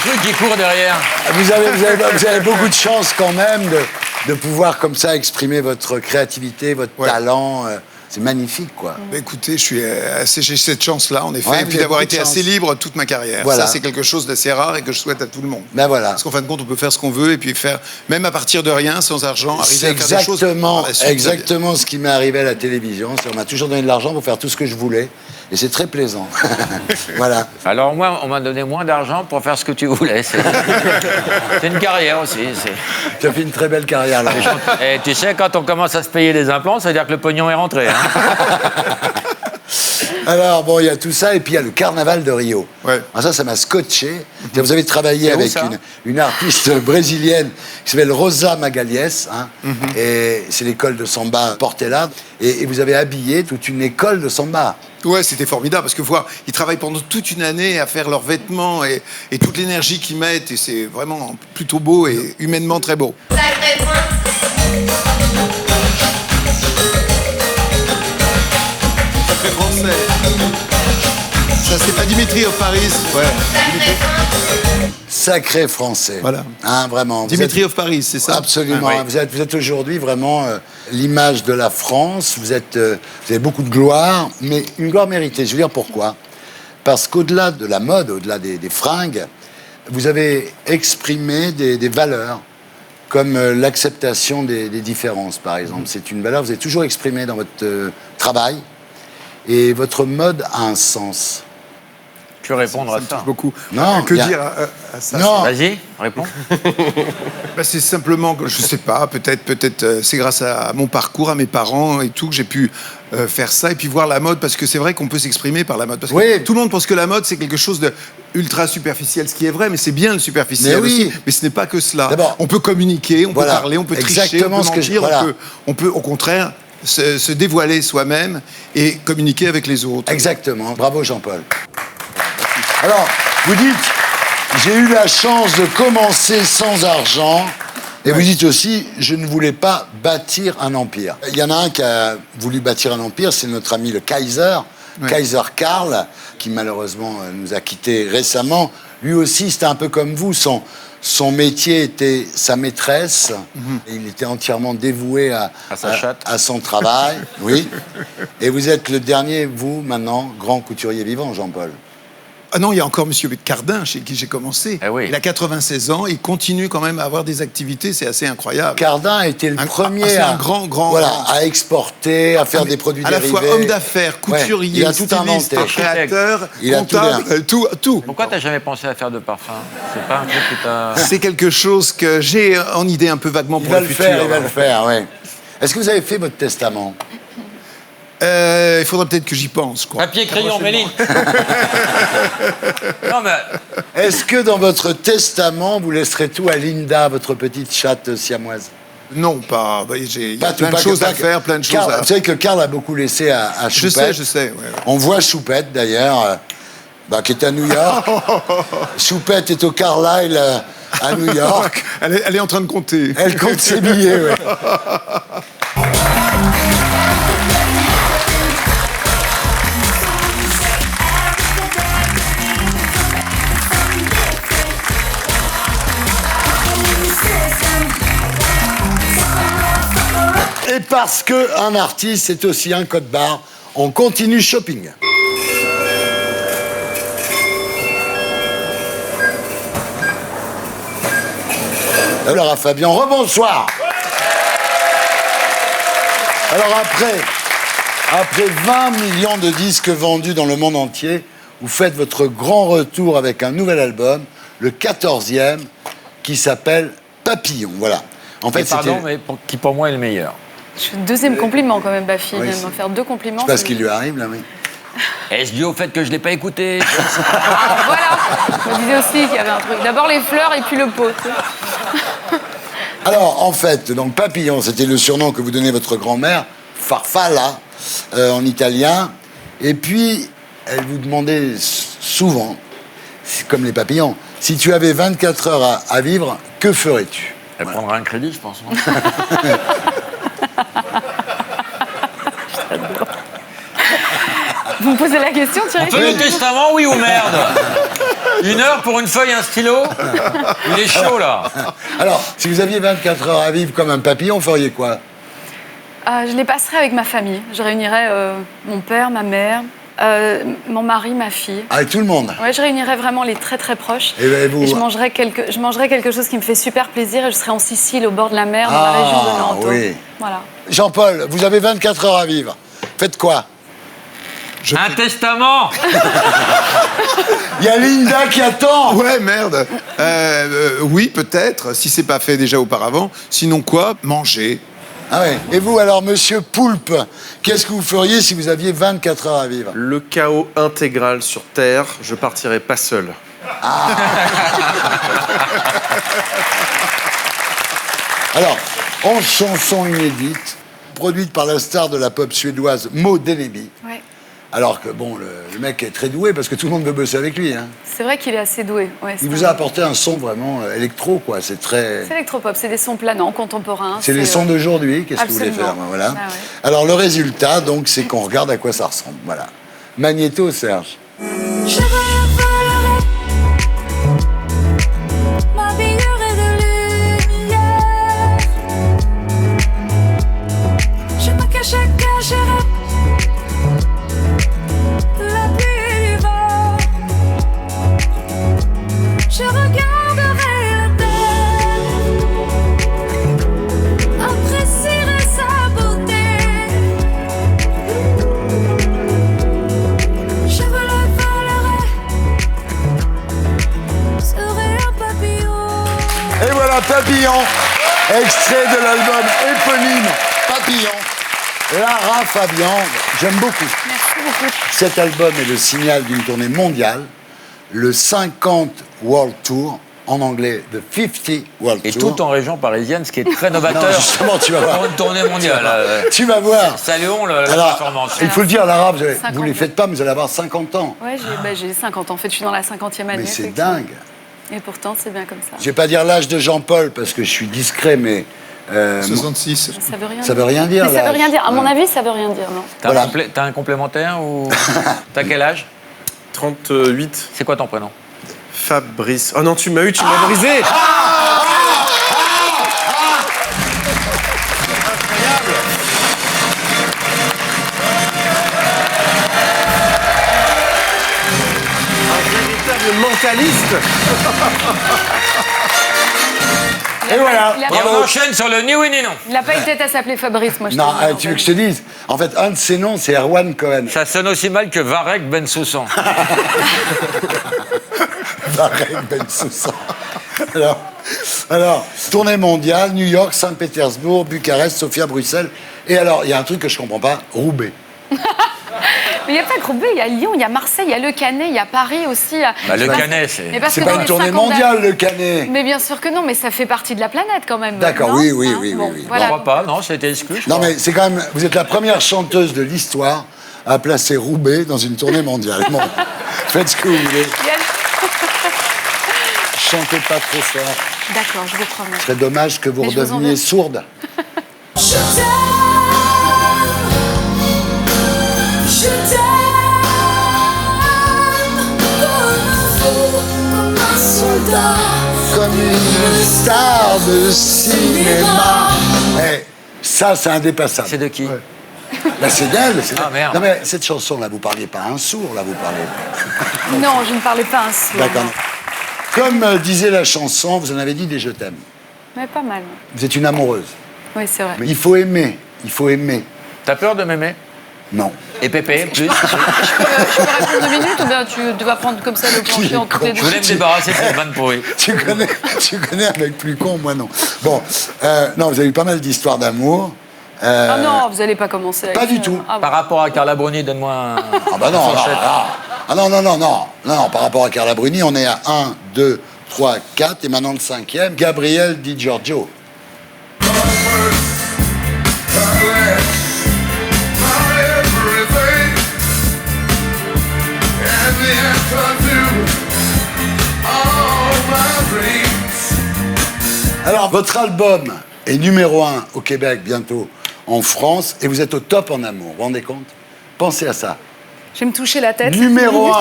truc qui court derrière. Vous avez beaucoup de chance quand même de pouvoir comme ça exprimer votre créativité, votre talent. C'est magnifique, quoi. Écoutez, j'ai cette chance-là, en effet, Ouais, et puis vous avez d'avoir beaucoup de été assez chance. libre toute ma carrière. Voilà. Ça, c'est quelque chose d'assez rare et que je souhaite à tout le monde. Ben voilà. Parce qu'en fin de compte, on peut faire ce qu'on veut et puis faire, même à partir de rien, sans argent, arriver C'est à faire des choses. exactement ce qui m'est arrivé à la télévision. On m'a toujours donné de l'argent pour faire tout ce que je voulais. Et c'est très plaisant. Voilà. Alors moi, on m'a donné moins d'argent pour faire ce que tu voulais. C'est une carrière aussi. Tu as fait une très belle carrière, là. Et tu sais, quand on commence à se payer des implants, ça veut dire que le pognon est rentré. Hein. Alors, bon, il y a tout ça, et puis il y a le carnaval de Rio. Ouais. Alors ça m'a scotché. Vous avez travaillé avec ça une artiste brésilienne qui s'appelle Rosa Magalhães, hein, et c'est l'école de samba Portela, et vous avez habillé toute une école de samba. Ouais, c'était formidable parce que voir, ils travaillent pendant toute une année à faire leurs vêtements et toute l'énergie qu'ils mettent, et c'est vraiment plutôt beau et humainement très beau. Sacré français. Ça, c'est pas Dimitri of Paris. Ouais. Sacré français. Voilà. Hein, vraiment. Dimitri of Paris, c'est ça? Absolument. Ah, oui. Vous êtes aujourd'hui vraiment l'image de la France. Vous avez beaucoup de gloire, mais une gloire méritée. Je veux dire pourquoi. Parce qu'au-delà de la mode, au-delà des fringues, vous avez exprimé des valeurs, comme l'acceptation des différences, par exemple. C'est une valeur que vous avez toujours exprimée dans votre travail, et votre mode a un sens. Tu veux répondre à ça? Beaucoup. Non, que dire à ça? Non. Vas-y, réponds. Bah, c'est simplement que, je sais pas, peut-être c'est grâce à mon parcours, à mes parents et tout, que j'ai pu faire ça et puis voir la mode, parce que c'est vrai qu'on peut s'exprimer par la mode. Parce que tout le monde pense que la mode, c'est quelque chose de ultra superficiel, ce qui est vrai, mais c'est bien le superficiel aussi. Mais ce n'est pas que cela. On peut communiquer, on peut parler, on peut tricher, exactement on peut mentir, on peut au contraire se dévoiler soi-même et communiquer avec les autres. Exactement. Bravo, Jean-Paul. Alors, vous dites, j'ai eu la chance de commencer sans argent, et vous dites aussi, je ne voulais pas bâtir un empire. Il y en a un qui a voulu bâtir un empire, c'est notre ami le Kaiser, Kaiser Karl, qui malheureusement nous a quittés récemment. Lui aussi, c'était un peu comme vous, son métier était sa maîtresse, et il était entièrement dévoué à son travail. Oui. Et vous êtes le dernier, vous, maintenant, grand couturier vivant, Jean-Paul. Ah non, il y a encore M. Cardin, chez qui j'ai commencé. Eh oui. Il a 96 ans, il continue quand même à avoir des activités, c'est assez incroyable. Cardin a été le premier à exporter, à faire des produits à la dérivés. fois homme d'affaires, couturier, il a tout inventé. Créateur, Il a comptable, tout. Pourquoi t'as jamais pensé à faire de parfum? C'est pas un truc que t'as... C'est quelque chose que j'ai en idée un peu vaguement pour le futur. Il va le faire, oui. Est-ce que vous avez fait votre testament? Il faudrait peut-être que j'y pense, quoi. Papier, crayon, Méline. Non, mais... Est-ce que dans votre testament, vous laisserez tout à Linda, votre petite chatte siamoise? Non, pas. Il y a plein de choses à faire, plein de choses à... Vous savez que Karl a beaucoup laissé à Choupette. Je sais. Ouais. On voit Choupette, d'ailleurs, qui est à New York. Choupette est au Carlisle, à New York. Elle est en train de compter. Elle compte ses billets, oui. Et parce qu'un artiste, c'est aussi un code barre, on continue shopping. Alors à Fabien, rebonsoir. Alors après 20 millions de disques vendus dans le monde entier, vous faites votre grand retour avec un nouvel album, le 14e, qui s'appelle Papillon. Voilà. En fait, pardon, mais qui pour moi est le meilleur. Deuxième compliment quand même, Bafi. Oui, Même en faire deux compliments. Je sais pas ce qui lui arrive, là, oui. Est-ce dû au fait que je l'ai pas écouté? Voilà. On disait aussi qu'il y avait un truc. D'abord les fleurs et puis le pot. Tu sais. Alors, en fait, donc Papillon, c'était le surnom que vous donnez votre grand-mère, Farfalla, en italien. Et puis, elle vous demandait souvent, comme les papillons, si tu avais 24 heures à vivre, que ferais-tu? Elle prendra un crédit, je pense. Vous me posez la question, Thierry? On fait le testament, oui ou merde? 1 heure pour une feuille et un stylo? Il est chaud, là. Alors, si vous aviez 24 heures à vivre comme un papillon, feriez quoi? Je les passerai avec ma famille. Je réunirai mon père, ma mère, mon mari, ma fille. Avec tout le monde? Ouais, je réunirai vraiment les très très proches. Et ben, vous... Et je mangerai quelque chose qui me fait super plaisir et je serai en Sicile, au bord de la mer, dans la région de Nantes. Oui. Voilà. Jean-Paul, vous avez 24 heures à vivre. Faites quoi? Un testament. Il y a Linda qui attend. Ouais, merde. Oui, peut-être, si c'est pas fait déjà auparavant. Sinon quoi? Manger. Ah ouais. Et vous alors, monsieur Poulpe, qu'est-ce que vous feriez si vous aviez 24 heures à vivre? Le chaos intégral sur Terre, je partirai pas seul. Alors, 11 chansons inédites, produites par la star de la pop suédoise Maud Deleby. Ouais. Alors que, bon, le mec est très doué parce que tout le monde veut bosser avec lui. Hein. C'est vrai qu'il est assez doué. Ouais, Il vous a apporté un son vraiment électro, quoi. C'est très... C'est électropop, c'est des sons planants, contemporains. C'est les sons d'aujourd'hui. Qu'est-ce que vous voulez Absolument. faire? Ben, voilà. Ah ouais. Alors, le résultat, donc, c'est qu'on regarde à quoi ça ressemble. Voilà. Magnéto, Serge. Je volerai, m'habillerai de lumière. Je me cacherai de la pluie et du vent. Je regarderai la terre, apprécierai sa beauté. Je volerai, serai un papillon. Et voilà, Papillon, extrait de l'album éponyme Papillon. Lara Fabian, j'aime beaucoup. Merci beaucoup. Cet album est le signal d'une tournée mondiale, le 50 World Tour, en anglais, The 50 World Et Tour. tout en région parisienne, ce qui est très novateur. Non, justement, tu vas voir. Pour une tournée mondiale. Tu vas voir. Saluons la Alors, performance. il faut le dire, Lara, vous ne 50. les faites pas, mais vous allez avoir 50 ans. Ouais, j'ai 50 ans. En fait, je suis dans la 50e année. Mais c'est effectivement. dingue. Et pourtant, c'est bien comme ça. Je vais pas dire l'âge de Jean-Paul parce que je suis discret, mais 66. Ça veut rien Ça veut rien dire, Mais ça veut l'âge. rien dire. À mon Ouais. avis, ça veut rien dire, non. T'as un complémentaire ou. T'as quel âge? 38. C'est quoi ton prénom? Fabrice. Oh non, tu m'as eu, tu m'as brisé. Un véritable mentaliste. Et voilà. Il a Et pas- on enchaîne sur le ni oui ni non. Il n'a pas eu tête à s'appeler Fabrice, moi je Non, te dis, tu veux que je te dise? En fait, un de ses noms, c'est Erwan Cohen. Ça sonne aussi mal que Varek Ben Soussan. Varek Ben Soussan. Alors, tournée mondiale, New York, Saint-Pétersbourg, Bucarest, Sofia, Bruxelles. Et alors, il y a un truc que je comprends pas, Roubaix. Mais il n'y a pas que Roubaix, il y a Lyon, il y a Marseille, il y a Le Canet, il y a Paris aussi. Bah, le Parce- Canet, c'est. Mais parce C'est que pas dans une les tournée 50 mondiale, le Canet. Mais bien sûr que non, mais ça fait partie de la planète quand même. D'accord, non oui, oui, Hein, oui, bon, oui, oui. Je Voilà. crois pas, non, ça a été exclu. je Non, crois. mais c'est quand même. Vous êtes la première chanteuse de l'histoire à placer Roubaix dans une tournée mondiale. Bon, faites ce que vous voulez. Il y a- Chantez pas trop fort. D'accord, je vous promets. Ce serait dommage que vous Mais je vous en redeveniez veux. sourde. Je t'aime comme un fou, comme un soldat, Comme une star de cinéma. Eh, ça, c'est indépassable. C'est de qui? Bah, c'est d'elle. c'est Ah, d'elle. merde. Non, mais cette chanson-là, vous parliez pas à un sourd, là, vous parlez. Non, je ne parlais pas ainsi. D'accord. Comme disait la chanson, vous en avez dit des je t'aime. Mais pas mal. Vous êtes une amoureuse. Oui, c'est vrai. Mais il faut aimer. Il faut aimer. T'as peur de m'aimer? Non. Et Pépé, plus? Je peux répondre 2 minutes ou bien tu vas prendre comme ça le plancher entre les Je deux? voulais me débarrasser de cette vanne pourrie. tu connais avec plus con, moi non. Bon, non, vous avez eu pas mal d'histoires d'amour. Ah non, vous n'allez pas commencer avec Pas du ça. tout. Ah, Par rapport à Carla Bruni, donne-moi un. Ah bah non, fourchette. non, par rapport à Carla Bruni, on est à 1, 2, 3, 4, et maintenant le 5e, Gabriel Di Giorgio. Alors, votre album est numéro 1 au Québec bientôt, en France, et vous êtes au top en amour, vous vous rendez compte? Pensez à ça. Je vais me toucher la tête. Numéro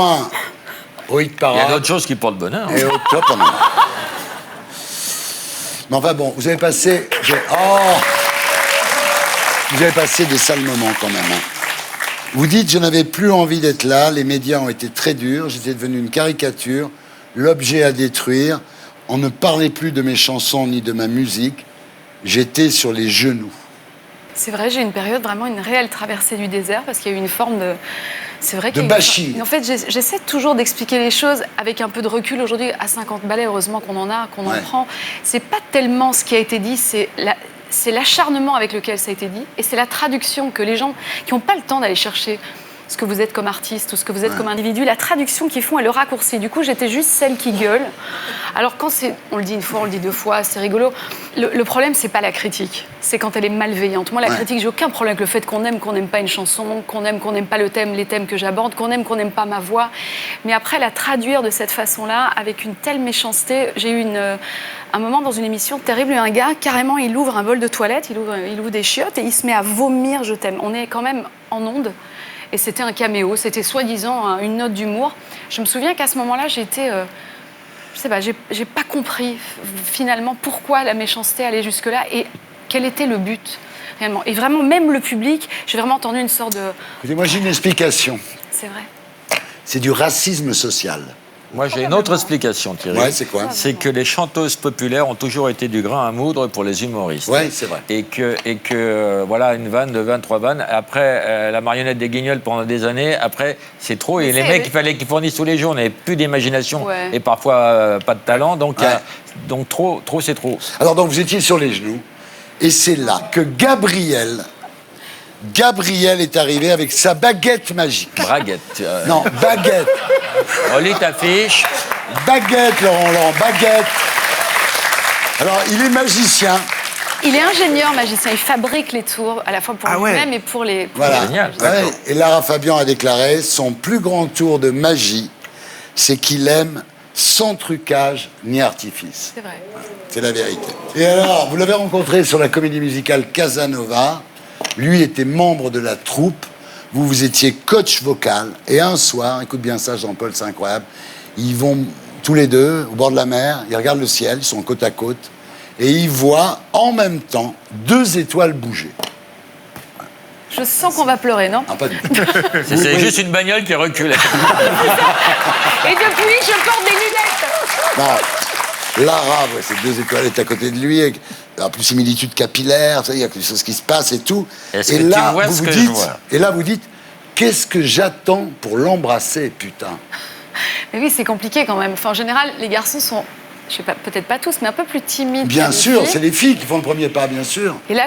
1, Oui, Il y a d'autres choses qui portent bonheur. Et au top, on en a. Mais enfin bon, vous avez passé... Vous avez passé des sales moments quand même. Hein. Vous dites, je n'avais plus envie d'être là, les médias ont été très durs, j'étais devenu une caricature, l'objet à détruire, on ne parlait plus de mes chansons ni de ma musique, j'étais sur les genoux. C'est vrai, j'ai eu une période, vraiment une réelle traversée du désert, parce qu'il y a eu une forme de... C'est vrai De bashing. En fait, j'essaie toujours d'expliquer les choses avec un peu de recul. Aujourd'hui, à 50 balais, heureusement qu'on en a, qu'on en prend. C'est pas tellement ce qui a été dit, c'est l'acharnement avec lequel ça a été dit, et c'est la traduction que les gens qui n'ont pas le temps d'aller chercher ce que vous êtes comme artiste ou ce que vous êtes comme individu, la traduction qu'ils font et le raccourci. Du coup, j'étais juste celle qui gueule. Alors quand on le dit une fois, on le dit deux fois, c'est rigolo. Le problème, c'est pas la critique, c'est quand elle est malveillante. Moi, la critique, j'ai aucun problème avec le fait qu'on n'aime pas une chanson, qu'on n'aime pas les thèmes que j'aborde, qu'on n'aime pas ma voix. Mais après, la traduire de cette façon-là, avec une telle méchanceté, j'ai eu un moment dans une émission terrible, un gars, carrément, il ouvre un bol de toilette, il ouvre des chiottes et il se met à vomir « je t'aime ». On est quand même en onde. Et c'était un caméo, c'était soi-disant une note d'humour. Je me souviens qu'à ce moment-là, j'étais... je sais pas, j'ai pas compris finalement pourquoi la méchanceté allait jusque-là et quel était le but réellement. Et vraiment, même le public, j'ai vraiment entendu une sorte de... Écoutez, moi j'ai une explication. C'est vrai. C'est du racisme social. Moi, j'ai une autre explication, Thierry. Ouais, c'est quoi? C'est que les chanteuses populaires ont toujours été du grain à moudre pour les humoristes. Oui, c'est vrai. Et que voilà, une vanne, deux vannes, trois vannes. Après, la marionnette des Guignols pendant des années. Après, c'est trop. Et les mecs, il fallait qu'ils fournissent tous les jours. On n'avait plus d'imagination et parfois pas de talent. Donc, donc trop, c'est trop. Alors, donc, vous étiez sur les genoux. Et c'est là que Gabriel est arrivé avec sa baguette magique. Braguette. Non, baguette. Relis ta fiche. Baguette, Laurent, baguette. Alors, il est magicien. Il est ingénieur magicien, il fabrique les tours, à la fois pour lui-même et pour les... Voilà. Et Lara Fabian a déclaré, son plus grand tour de magie, c'est qu'il aime sans trucage ni artifice. C'est vrai. C'est la vérité. Et alors, vous l'avez rencontré sur la comédie musicale Casanova. Lui était membre de la troupe. Vous étiez coach vocal. Et un soir, écoute bien ça, Jean-Paul, c'est incroyable. Ils vont tous les deux au bord de la mer. Ils regardent le ciel, ils sont côte à côte. Et ils voient en même temps 2 étoiles bouger. Je sens qu'on va pleurer, non? Ah, pas du tout. C'est juste une bagnole qui reculait. Et depuis, je porte des lunettes. Non, Lara, ces 2 étoiles est à côté de lui. En plus, similitude capillaire, il y a quelque chose qui se passe et tout. Et là, vous dites, et là, vous dites, qu'est-ce que j'attends pour l'embrasser, putain? Mais oui, c'est compliqué quand même. Enfin, en général, les garçons sont, je sais pas, peut-être pas tous, mais un peu plus timides. Bien que les sûr, filles. c'est les filles qui font le premier pas, bien sûr. Et là,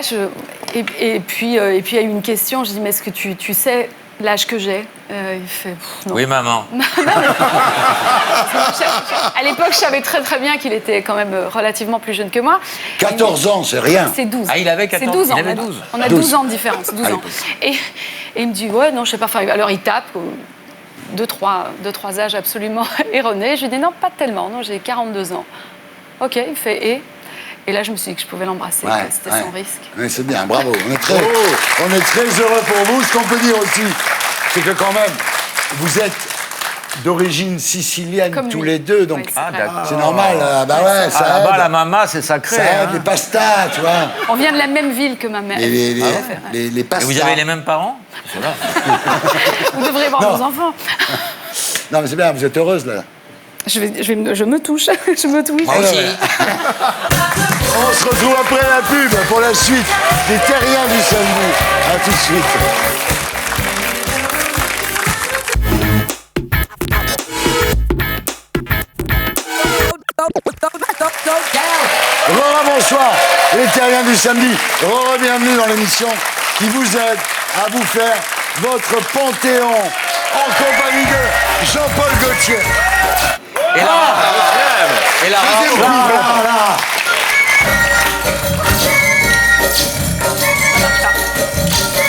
et puis il y a eu une question. Je dis, mais est-ce que tu sais l'âge que j'ai? Il fait, non. Oui, maman. À l'époque, je savais très très bien qu'il était quand même relativement plus jeune que moi. 14 ans, c'est rien. C'est 12. Ah, il avait 14 C'est 12 ans. Il avait 12. On a 12 ans de différence. 12 ans. Et il me dit, ouais, non, je sais pas faire. Alors il tape. 2-3 âges absolument erronés. Je lui dis, non, pas tellement. Non, j'ai 42 ans. Ok, il fait, et là, je me suis dit que je pouvais l'embrasser. C'était sans risque. Mais c'est bien, bravo. On est très heureux pour vous. Ce qu'on peut dire aussi, c'est que quand même, vous êtes d'origine sicilienne Comme tous lui. les deux, donc d'accord. c'est normal. Bah ouais, ça aide. Là-bas, la mama, c'est sacré. Ça aide, hein. les pastas, tu vois. On vient de la même ville que ma mère. Les pastas. Et vous avez les mêmes parents? Vous devrez voir Non. vos enfants. Non, mais c'est bien, vous êtes heureuse, là. Je me touche. Je me touche. Ah ouais. On se retrouve après la pub pour la suite des Terriens du samedi. À tout de suite. Bonsoir, les Terriens du samedi. Bienvenue dans l'émission qui vous aide à vous faire votre panthéon en compagnie de Jean-Paul Gaultier. Et Lara. Et Lara.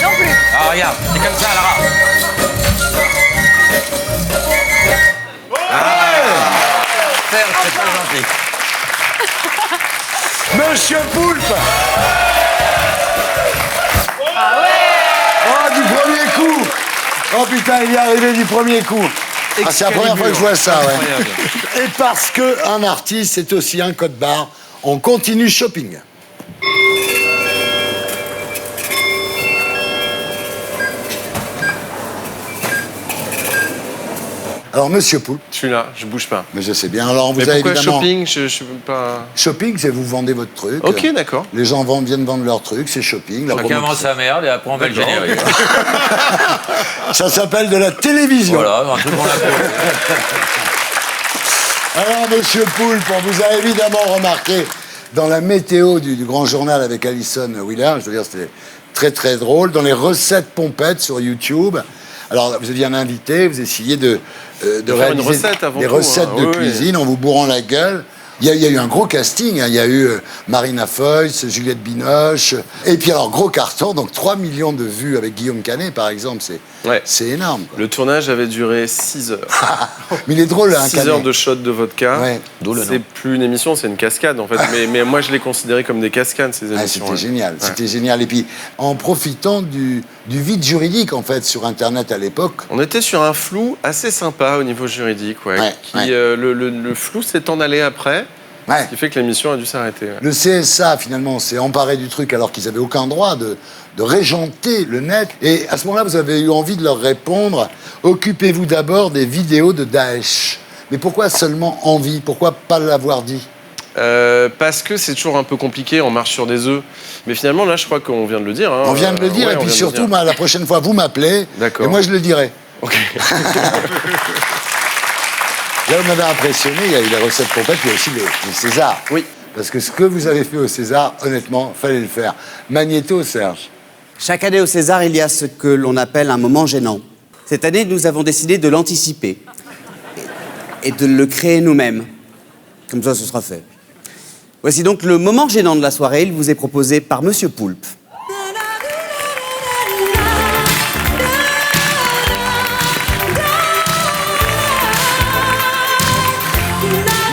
Non plus. Ah, regarde, c'est comme ça, Lara. C'est pas gentil. Monsieur Poulpe. Ah ouais. Oh, du premier coup. Oh putain, il est arrivé du premier coup. c'est la première fois que je vois ça, ouais. Incroyable. Et parce qu'un artiste, c'est aussi un code barre, on continue shopping. Alors, Monsieur Poulpe. Je suis là, je bouge pas. Mais je sais bien. Alors, vous Mais avez pourquoi évidemment... shopping? Je suis pas... Shopping, c'est vous vendez votre truc. Ok, d'accord. Les gens viennent vendre leur truc, c'est shopping. La Chacun vend promotion. sa merde et après on met le générique. Ça s'appelle de la télévision. Voilà, un truc qu'on l'a fait. Alors, Monsieur Poulpe, on vous a évidemment remarqué dans la météo du grand journal avec Alison Wheeler. Je veux dire, c'était très, très drôle. Dans les recettes pompettes sur YouTube. Alors, vous aviez un invité, vous essayez de faire réaliser une recette avant des tout, recettes hein. de Oui, cuisine en vous bourrant la gueule. Il y a eu un gros casting, hein. Il y a eu Marina Foïs, Juliette Binoche, et puis alors gros carton, donc 3 millions de vues avec Guillaume Canet par exemple, c'est énorme. Le tournage avait duré 6 heures. Mais il est drôle, hein, 6 Canet. heures de shot de vodka. Ouais. C'est plus une émission, c'est une cascade en fait. mais moi je l'ai considéré comme des cascades ces émissions. C'était génial, c'était génial. Et puis en profitant du vide juridique en fait sur Internet à l'époque. On était sur un flou assez sympa au niveau juridique, le flou s'est en allé après. Ce qui fait que l'émission a dû s'arrêter. Ouais. Le CSA, finalement, s'est emparé du truc alors qu'ils n'avaient aucun droit de régenter le net. Et à ce moment-là, vous avez eu envie de leur répondre « Occupez-vous d'abord des vidéos de Daesh ». Mais pourquoi seulement envie? Pourquoi pas l'avoir dit? Parce que c'est toujours un peu compliqué, on marche sur des œufs. Mais finalement, là, je crois qu'on vient de le dire. Hein. On vient de le dire, et puis surtout, la prochaine fois, vous m'appelez, et moi, je le dirai. Ok. Là, vous m'avez impressionné, il y a eu les recettes pompettes, il y a aussi les Césars. Oui. Parce que ce que vous avez fait au César, honnêtement, fallait le faire. Magnéto, Serge. Chaque année au César, il y a ce que l'on appelle un moment gênant. Cette année, nous avons décidé de l'anticiper et de le créer nous-mêmes. Comme ça, ce sera fait. Voici donc le moment gênant de la soirée. Il vous est proposé par Monsieur Poulpe.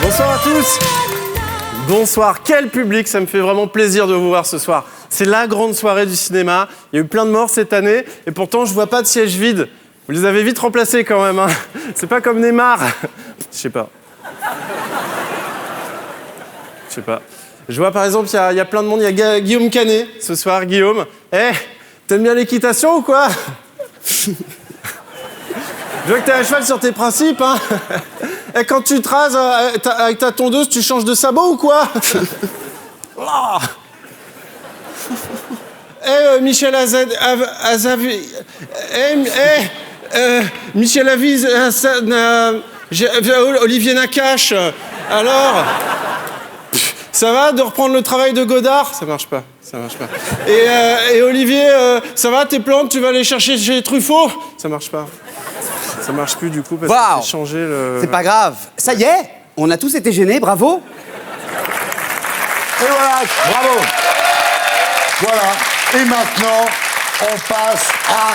Bonsoir à tous. Bonsoir, quel public, ça me fait vraiment plaisir de vous voir ce soir. C'est la grande soirée du cinéma, il y a eu plein de morts cette année, et pourtant je vois pas de sièges vides. Vous les avez vite remplacés quand même, hein. C'est pas comme Neymar. Je sais pas. Je vois par exemple, il y a plein de monde, il y a Guillaume Canet ce soir. Guillaume, t'aimes bien l'équitation ou quoi? Je vois que t'es à cheval sur tes principes, hein. Et quand tu te rases avec ta tondeuse, tu changes de sabot ou quoi? Michel Azavi... Michel Aviz... Olivier Nakache... Alors... Ça va de reprendre le travail de Godard? Ça marche pas. Et Olivier, ça va tes plantes? Tu vas aller chercher chez Truffaut? Ça marche pas. Ça marche plus du coup parce que j'ai changé le... C'est pas grave. Ça y est, on a tous été gênés, bravo. Et voilà, bravo. Voilà. Et maintenant, on passe à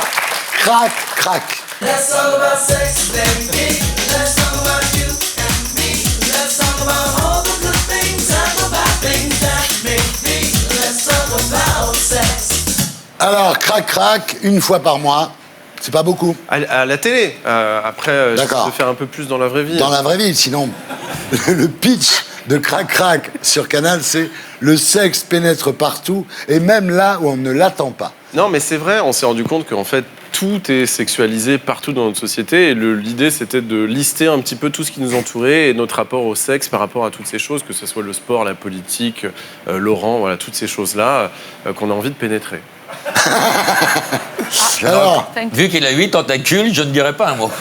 Crac Crac. Let's talk about sex, baby. Let's talk about you and me. Let's talk about all the good things and the bad things that make me. Let's talk about sex. Alors, Crac Crac, une fois par mois. C'est pas beaucoup. À la télé. Après, je peux faire un peu plus dans la vraie vie. Dans la vraie vie, sinon, le pitch de Crac Crac sur Canal, c'est le sexe pénètre partout, et même là où on ne l'attend pas. Non, mais c'est vrai, on s'est rendu compte qu'en fait, tout est sexualisé partout dans notre société, et l'idée, c'était de lister un petit peu tout ce qui nous entourait, et notre rapport au sexe par rapport à toutes ces choses, que ce soit le sport, la politique, Laurent, voilà, toutes ces choses-là qu'on a envie de pénétrer. Alors, vu qu'il a 8 tentacules, je ne dirais pas un mot.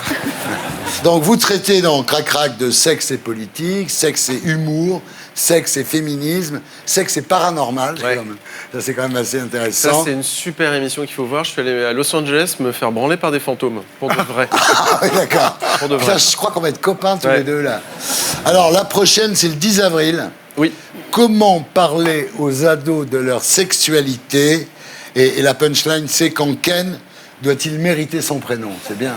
Donc vous traitez dans Crac Crac de sexe et politique, sexe et humour, sexe et féminisme, sexe et paranormal. Ouais. Ça c'est quand même assez intéressant. Ça, c'est une super émission qu'il faut voir. Je suis allé à Los Angeles me faire branler par des fantômes, pour de vrai. Ah oui, d'accord. Pour de vrai. Putain, je crois qu'on va être copains tous les deux là. Alors la prochaine, c'est le 10 avril. Oui. Comment parler aux ados de leur sexualité? Et la punchline, c'est quand Ken doit-il mériter son prénom? C'est bien.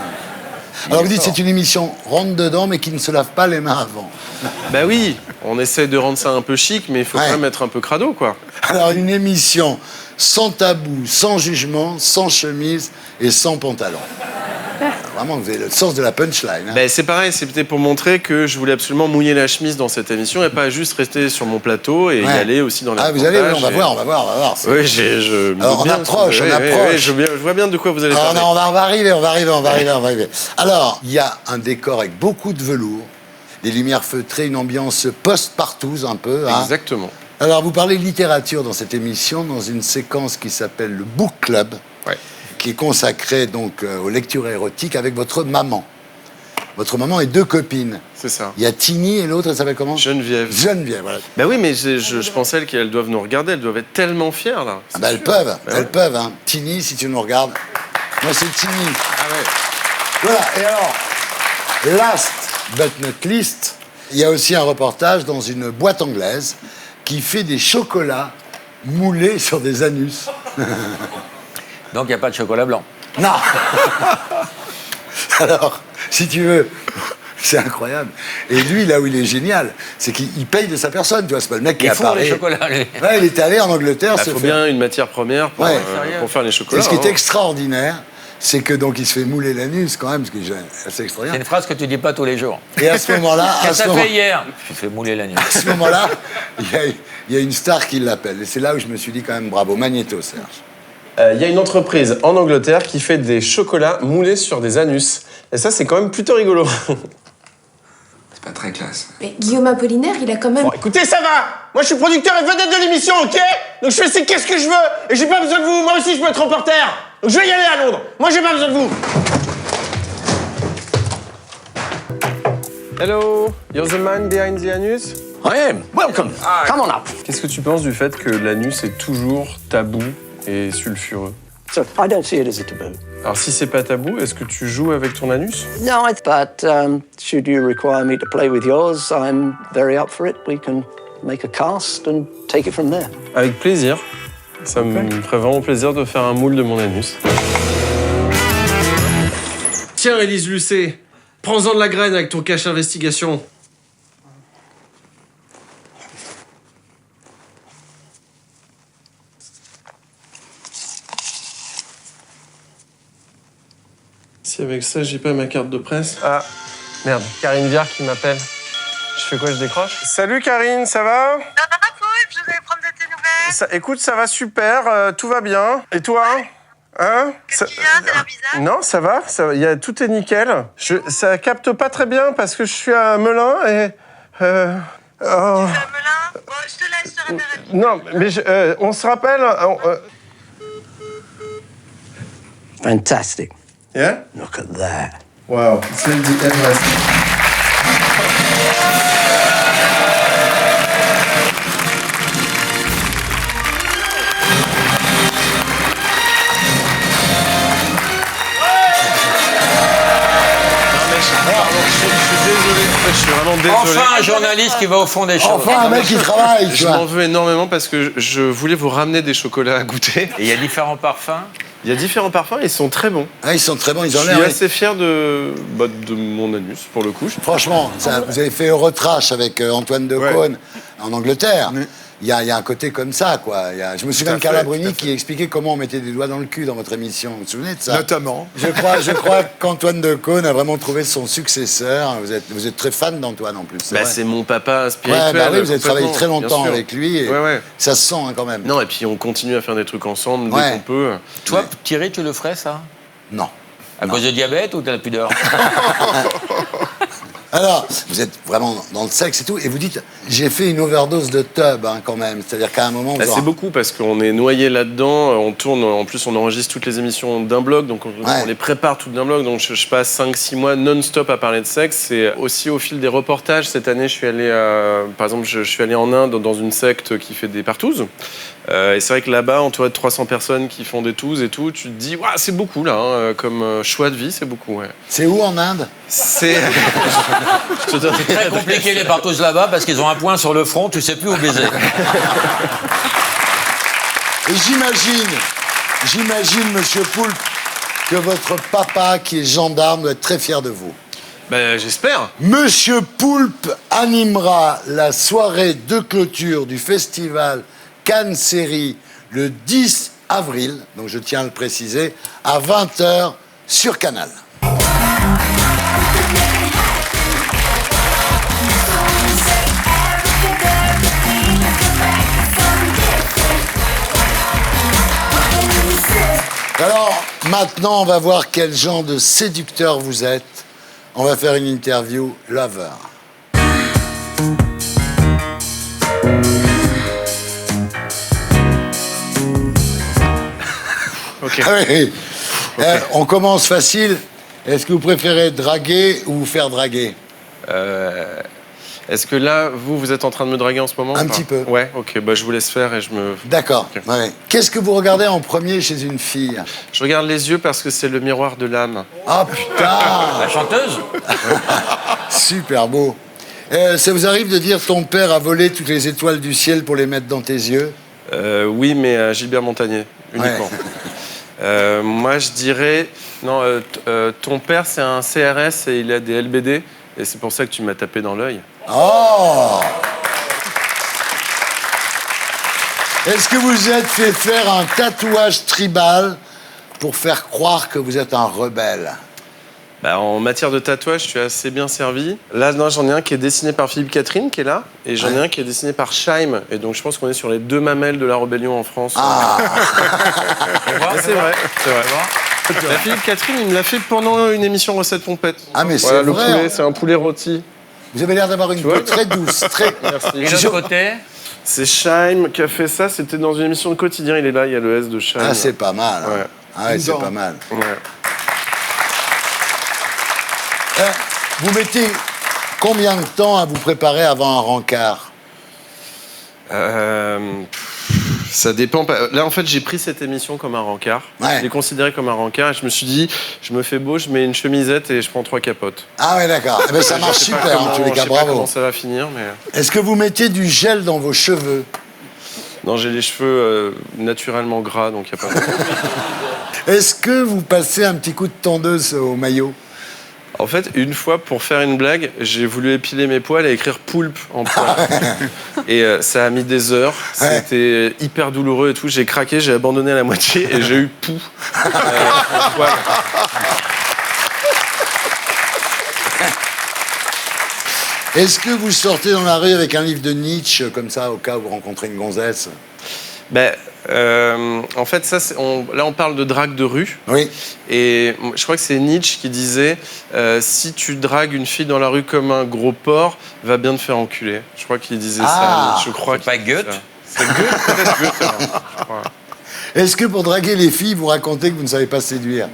Alors vous dites c'est une émission rentre dedans mais qui ne se lave pas les mains avant. Bah oui, on essaie de rendre ça un peu chic, mais il faut quand même être un peu crado, quoi. Alors une émission sans tabou, sans jugement, sans chemise et sans pantalon. vraiment, vous avez le sens de la punchline. Hein. Ben, c'est pareil, c'était pour montrer que je voulais absolument mouiller la chemise dans cette émission et pas juste rester sur mon plateau et y aller aussi dans les Ah, vous allez, oui, on va voir. Oui, je me Alors, doute on bien. approche. Oui, je vois bien de quoi vous allez Alors, parler. non, on va arriver. Alors, il y a un décor avec beaucoup de velours, des lumières feutrées, une ambiance post-partouze un peu. Hein. Exactement. Alors, vous parlez littérature dans cette émission, dans une séquence qui s'appelle le Book Club, qui est consacrée donc aux lectures érotiques avec votre maman. Votre maman et 2 copines. C'est ça. Il y a Tini et l'autre, elle s'appelle comment? Geneviève, voilà. Ben oui, mais je pensais qu'elles doivent nous regarder, elles doivent être tellement fières, là. Ah bah, elles peuvent. Hein. Tini, si tu nous regardes. Moi, c'est Tini. Ah ouais. Voilà, et alors, last but not least, il y a aussi un reportage dans une boîte anglaise qui fait des chocolats moulés sur des anus. Donc il n'y a pas de chocolat blanc. Non. Alors, si tu veux, c'est incroyable. Et lui, là où il est génial, c'est qu'il paye de sa personne. Tu vois, c'est pas le mec qui Il apparaît. fourre les chocolats, lui. Ouais, il était allé en Angleterre. Il faut bien une matière première pour faire les chocolats. Et ce qui est hein. extraordinaire, c'est que donc il se fait mouler l'anus quand même, ce qui est assez extraordinaire. C'est une phrase que tu dis pas tous les jours. Et à ce moment-là, Qu'est-ce que t'as fait hier? Je fais mouler l'anus. À ce moment-là, il y a une star qui l'appelle. Et c'est là où je me suis dit quand même bravo, Magnéto, Serge. Il y a une entreprise en Angleterre qui fait des chocolats moulés sur des anus. Et ça, c'est quand même plutôt rigolo. C'est pas très classe. Mais Guillaume Apollinaire, il a quand même... Bon, écoutez, ça va. Moi, je suis producteur et vedette de l'émission, ok? Donc je fais c'est qu'est-ce que je veux. Et j'ai pas besoin de vous. Moi aussi, je peux être reporter. Donc je vais y aller à Londres. Moi, j'ai pas besoin de vous. Hello, you're the man behind the anus? I am. Welcome. Come on up. Qu'est-ce que tu penses du fait que l'anus est toujours tabou et sulfureux? So, I don't see it as a taboo. Alors si c'est pas tabou, est-ce que tu joues avec ton anus? No, but should you require me to play with yours, I'm very up for it. We can make a cast and take it from there. Avec plaisir. Ça me ferait vraiment plaisir de faire un moule de mon anus. Tiens, Élise Lucet, prends-en de la graine avec ton cache investigation. Si avec ça, j'ai pas ma carte de presse. Ah, merde, Karine Viard qui m'appelle. Je fais quoi, je décroche? Salut Karine, ça va? Je voudrais prendre de tes nouvelles. Écoute, ça va super, tout va bien. Et toi? Hein? Qu'est-ce qu'il y a? T'as l'air bizarre. Non, ça va, tout est nickel. Ça capte pas très bien parce que je suis à Melun et... Tu es à Melun? Bon, je te laisse, je te rappellerai. Non, mais on se rappelle... Fantastic. Yeah? Look at that. Wow, c'est the Everest. Je suis vraiment désolé. Enfin un journaliste qui va au fond des choses. Enfin un mec qui travaille, tu Je vois. m'en veux énormément parce que je voulais vous ramener des chocolats à goûter. Et il y a différents parfums. Il y a différents parfums, ils sont très bons. Ah, ils sont très bons, ils ont Je l'air... suis assez fier de mon anus, pour le coup. Franchement, vous avez fait Eurotrash avec Antoine Decaune en Angleterre. Il y a un côté comme ça, quoi. Je me souviens de Carla Bruni qui expliquait comment on mettait des doigts dans le cul dans votre émission. Vous vous souvenez de ça? Notamment. Je crois qu'Antoine Decaune a vraiment trouvé son successeur. Vous êtes très fan d'Antoine en plus. C'est mon papa spirituel. Ouais, oui, vous avez travaillé très complètement, longtemps bien sûr. avec lui. Et ça se sent hein, quand même. Non, et puis on continue à faire des trucs ensemble dès qu'on peut. Toi, Thierry, tu le ferais, ça? Non. À cause de diabète ou t'as la pudeur? Alors, vous êtes vraiment dans le sexe et tout, et vous dites, j'ai fait une overdose de tub hein, quand même. C'est-à-dire qu'à un moment... C'est beaucoup parce qu'on est noyé là-dedans, on tourne, en plus on enregistre toutes les émissions d'un blog, donc on les prépare toutes d'un blog, donc je passe 5-6 mois non-stop à parler de sexe. Et aussi au fil des reportages, cette année je suis allé, par exemple, je suis allé en Inde dans une secte qui fait des partouzes. Et c'est vrai que là-bas, entouré de 300 personnes qui font des touzes et tout, tu te dis, ouais, c'est beaucoup là, hein, comme choix de vie, c'est beaucoup. Ouais. C'est où en Inde? C'est très compliqué les partous là-bas parce qu'ils ont un point sur le front, tu sais plus où baiser. Et j'imagine, monsieur Poulpe, que votre papa, qui est gendarme, doit être très fier de vous. Ben, j'espère. Monsieur Poulpe animera la soirée de clôture du festival Cannes Série le 10 avril, donc je tiens à le préciser, à 20h sur Canal. Alors, maintenant, on va voir quel genre de séducteur vous êtes. On va faire une interview lover. Ok. Ah oui. On commence facile. Est-ce que vous préférez draguer ou vous faire draguer? Est-ce que là, vous êtes en train de me draguer en ce moment? Un petit peu. Ouais, ok, bah je vous laisse faire et je me... D'accord. Ok. Ouais. Qu'est-ce que vous regardez en premier chez une fille? Je regarde les yeux parce que c'est le miroir de l'âme. Ah putain! La chanteuse? Super beau. Ça vous arrive de dire ton père a volé toutes les étoiles du ciel pour les mettre dans tes yeux? Oui, mais à Gilbert Montagnier, uniquement. Moi, je dirais... Non, ton père, c'est un CRS et il a des LBD. Et c'est pour ça que tu m'as tapé dans l'œil. Oh! Est-ce que vous êtes fait faire un tatouage tribal pour faire croire que vous êtes un rebelle? Bah, en matière de tatouage, je suis assez bien servi. Là, non, j'en ai un qui est dessiné par Philippe Catherine, qui est là. Et j'en ai un qui est dessiné par Scheim. Et donc, je pense qu'on est sur les 2 mamelles de la rébellion en France. Ah! C'est vrai, c'est vrai. La Philippe Catherine, il me l'a fait pendant une émission recette pompette. Ah, mais voilà, c'est le vrai, poulet, hein. c'est un poulet rôti. Vous avez l'air d'avoir une peau très douce, très... Merci. Et l'autre côté? C'est Scheim qui a fait ça. C'était dans une émission de quotidien. Il est là, il y a le S de Scheim. Ah, c'est pas mal. Hein. Ouais. Ah ouais, c'est pas mal. Ouais. Vous mettez combien de temps à vous préparer avant un rencard? Ça dépend. Là, en fait, j'ai pris cette émission comme un rencard. Ouais. Je l'ai considéré comme un rencard et je me suis dit, je me fais beau, je mets une chemisette et je prends 3 capotes. Ah ouais, d'accord. Eh ben, ça marche Je sais pas super, en comment- tous les cas, je sais pas bravo. comment ça va finir, mais... Est-ce que vous mettez du gel dans vos cheveux? Non, j'ai les cheveux naturellement gras, donc il n'y a pas... Est-ce que vous passez un petit coup de tondeuse au maillot? En fait, une fois, pour faire une blague, j'ai voulu épiler mes poils et écrire poulpe en poil. Et ça a mis des heures. C'était hyper douloureux et tout. J'ai craqué, j'ai abandonné à la moitié et j'ai eu poux. En poil. Est-ce que vous sortez dans la rue avec un livre de Nietzsche, comme ça, au cas où vous rencontrez une gonzesse? Ben, en fait, ça, là, on parle de drague de rue. Oui. Et je crois que c'est Nietzsche qui disait si tu dragues une fille dans la rue comme un gros porc, va bien te faire enculer. Je crois qu'il disait ça. Je crois C'est pas Goethe? C'est Goethe, peut-être Goethe, je crois. Est-ce que pour draguer les filles, vous racontez que vous ne savez pas séduire?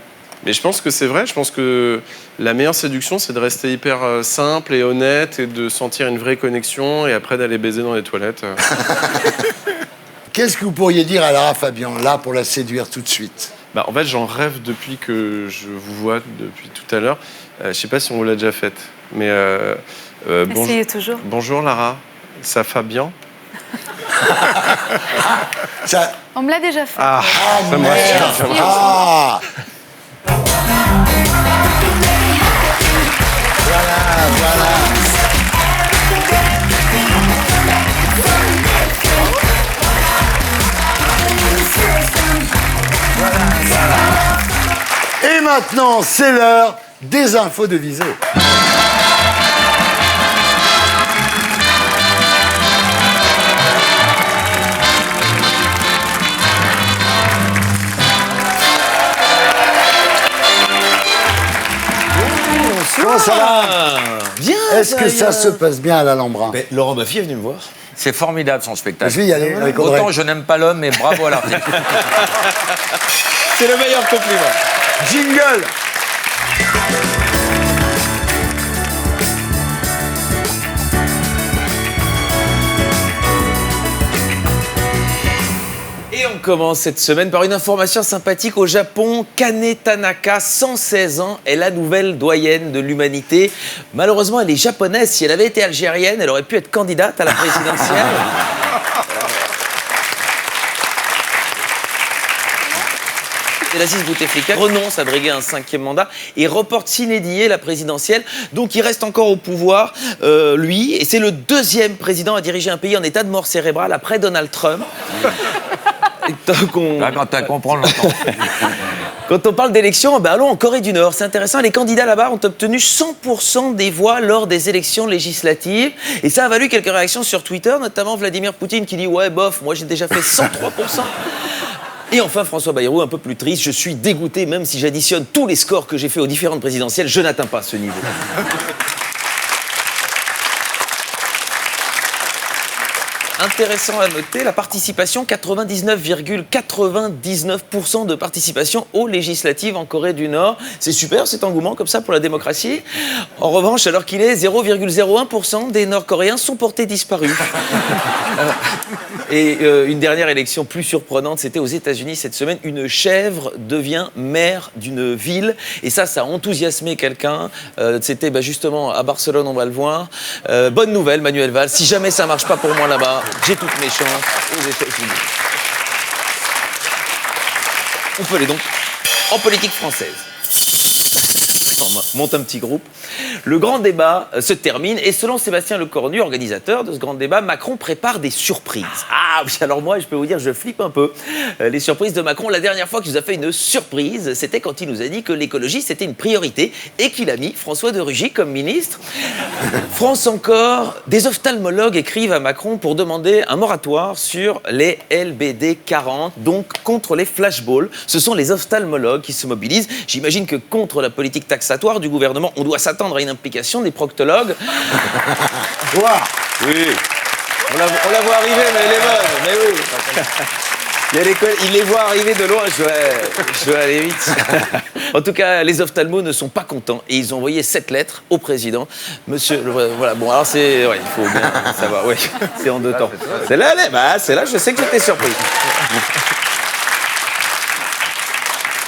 Mais je pense que c'est vrai. Je pense que la meilleure séduction, c'est de rester hyper simple et honnête et de sentir une vraie connexion et après d'aller baiser dans les toilettes. Qu'est-ce que vous pourriez dire à Lara Fabian, là, pour la séduire tout de suite? Bah, en fait, j'en rêve depuis que je vous vois, depuis tout à l'heure. Je sais pas si on vous l'a déjà faite, mais Essayez toujours. Bonjour Lara, ça va bien? Ça... On me l'a déjà fait. Ah, ça me rassure. Ah! Voilà. Et maintenant, c'est l'heure des infos de Visée. Comment ça va? Bien. Est-ce que ça se passe bien à l'Alhambra? Laurent Baffy est venu me voir. C'est formidable son spectacle. Je vais y aller avec Audrey. Autant je n'aime pas l'homme, mais bravo à l'artiste. C'est le meilleur compliment. Jingle. Et on commence cette semaine par une information sympathique au Japon. Kane Tanaka, 116 ans, est la nouvelle doyenne de l'humanité. Malheureusement, elle est japonaise. Si elle avait été algérienne, elle aurait pu être candidate à la présidentielle. Abdelaziz Bouteflika renonce à briguer un 5e mandat et reporte sine die la présidentielle. Donc il reste encore au pouvoir, lui, et c'est le 2e président à diriger un pays en état de mort cérébrale après Donald Trump. Quand tu comprends, l'entend. Quand on parle d'élections, ben allons en Corée du Nord. C'est intéressant, les candidats là-bas ont obtenu 100% des voix lors des élections législatives. Et ça a valu quelques réactions sur Twitter, notamment Vladimir Poutine qui dit « Ouais, bof, moi j'ai déjà fait 103%. » Et enfin, François Bayrou, un peu plus triste. Je suis dégoûté, même si j'additionne tous les scores que j'ai fait aux différentes présidentielles, je n'atteins pas ce niveau. Intéressant à noter, la participation, 99,99% de participation aux législatives en Corée du Nord. C'est super cet engouement comme ça pour la démocratie. En revanche, alors qu'il est 0,01% des Nord-Coréens sont portés disparus. Et une dernière élection plus surprenante, c'était aux États-Unis cette semaine. Une chèvre devient maire d'une ville. Et ça a enthousiasmé quelqu'un. C'était justement à Barcelone, on va le voir. Bonne nouvelle, Manuel Valls. Si jamais ça marche pas pour moi là-bas, j'ai toutes mes chances aux États-Unis. On peut aller donc en politique française. On monte un petit groupe. Le grand débat se termine et selon Sébastien Lecornu, organisateur de ce grand débat, Macron prépare des surprises. Ah oui, alors moi, je peux vous dire, je flippe un peu. Les surprises de Macron, la dernière fois qu'il nous a fait une surprise, c'était quand il nous a dit que l'écologie, c'était une priorité et qu'il a mis François de Rugy comme ministre. France encore, des ophtalmologues écrivent à Macron pour demander un moratoire sur les LBD 40, donc contre les flashballs. Ce sont les ophtalmologues qui se mobilisent. J'imagine que contre la politique taxatoire du gouvernement, on doit s'attendre à une implication des proctologues. Wow. Oui. On la voit arriver, mais elle est bonne. Mais oui. Il les voit arriver de loin, je dois aller vite. En tout cas, les ophtalmos ne sont pas contents et ils ont envoyé 7 lettres au président. Monsieur, voilà, bon, alors c'est... Ouais, il faut bien savoir, oui, c'est en 2 temps. Celle-là, celle-là, je sais que j'étais surpris.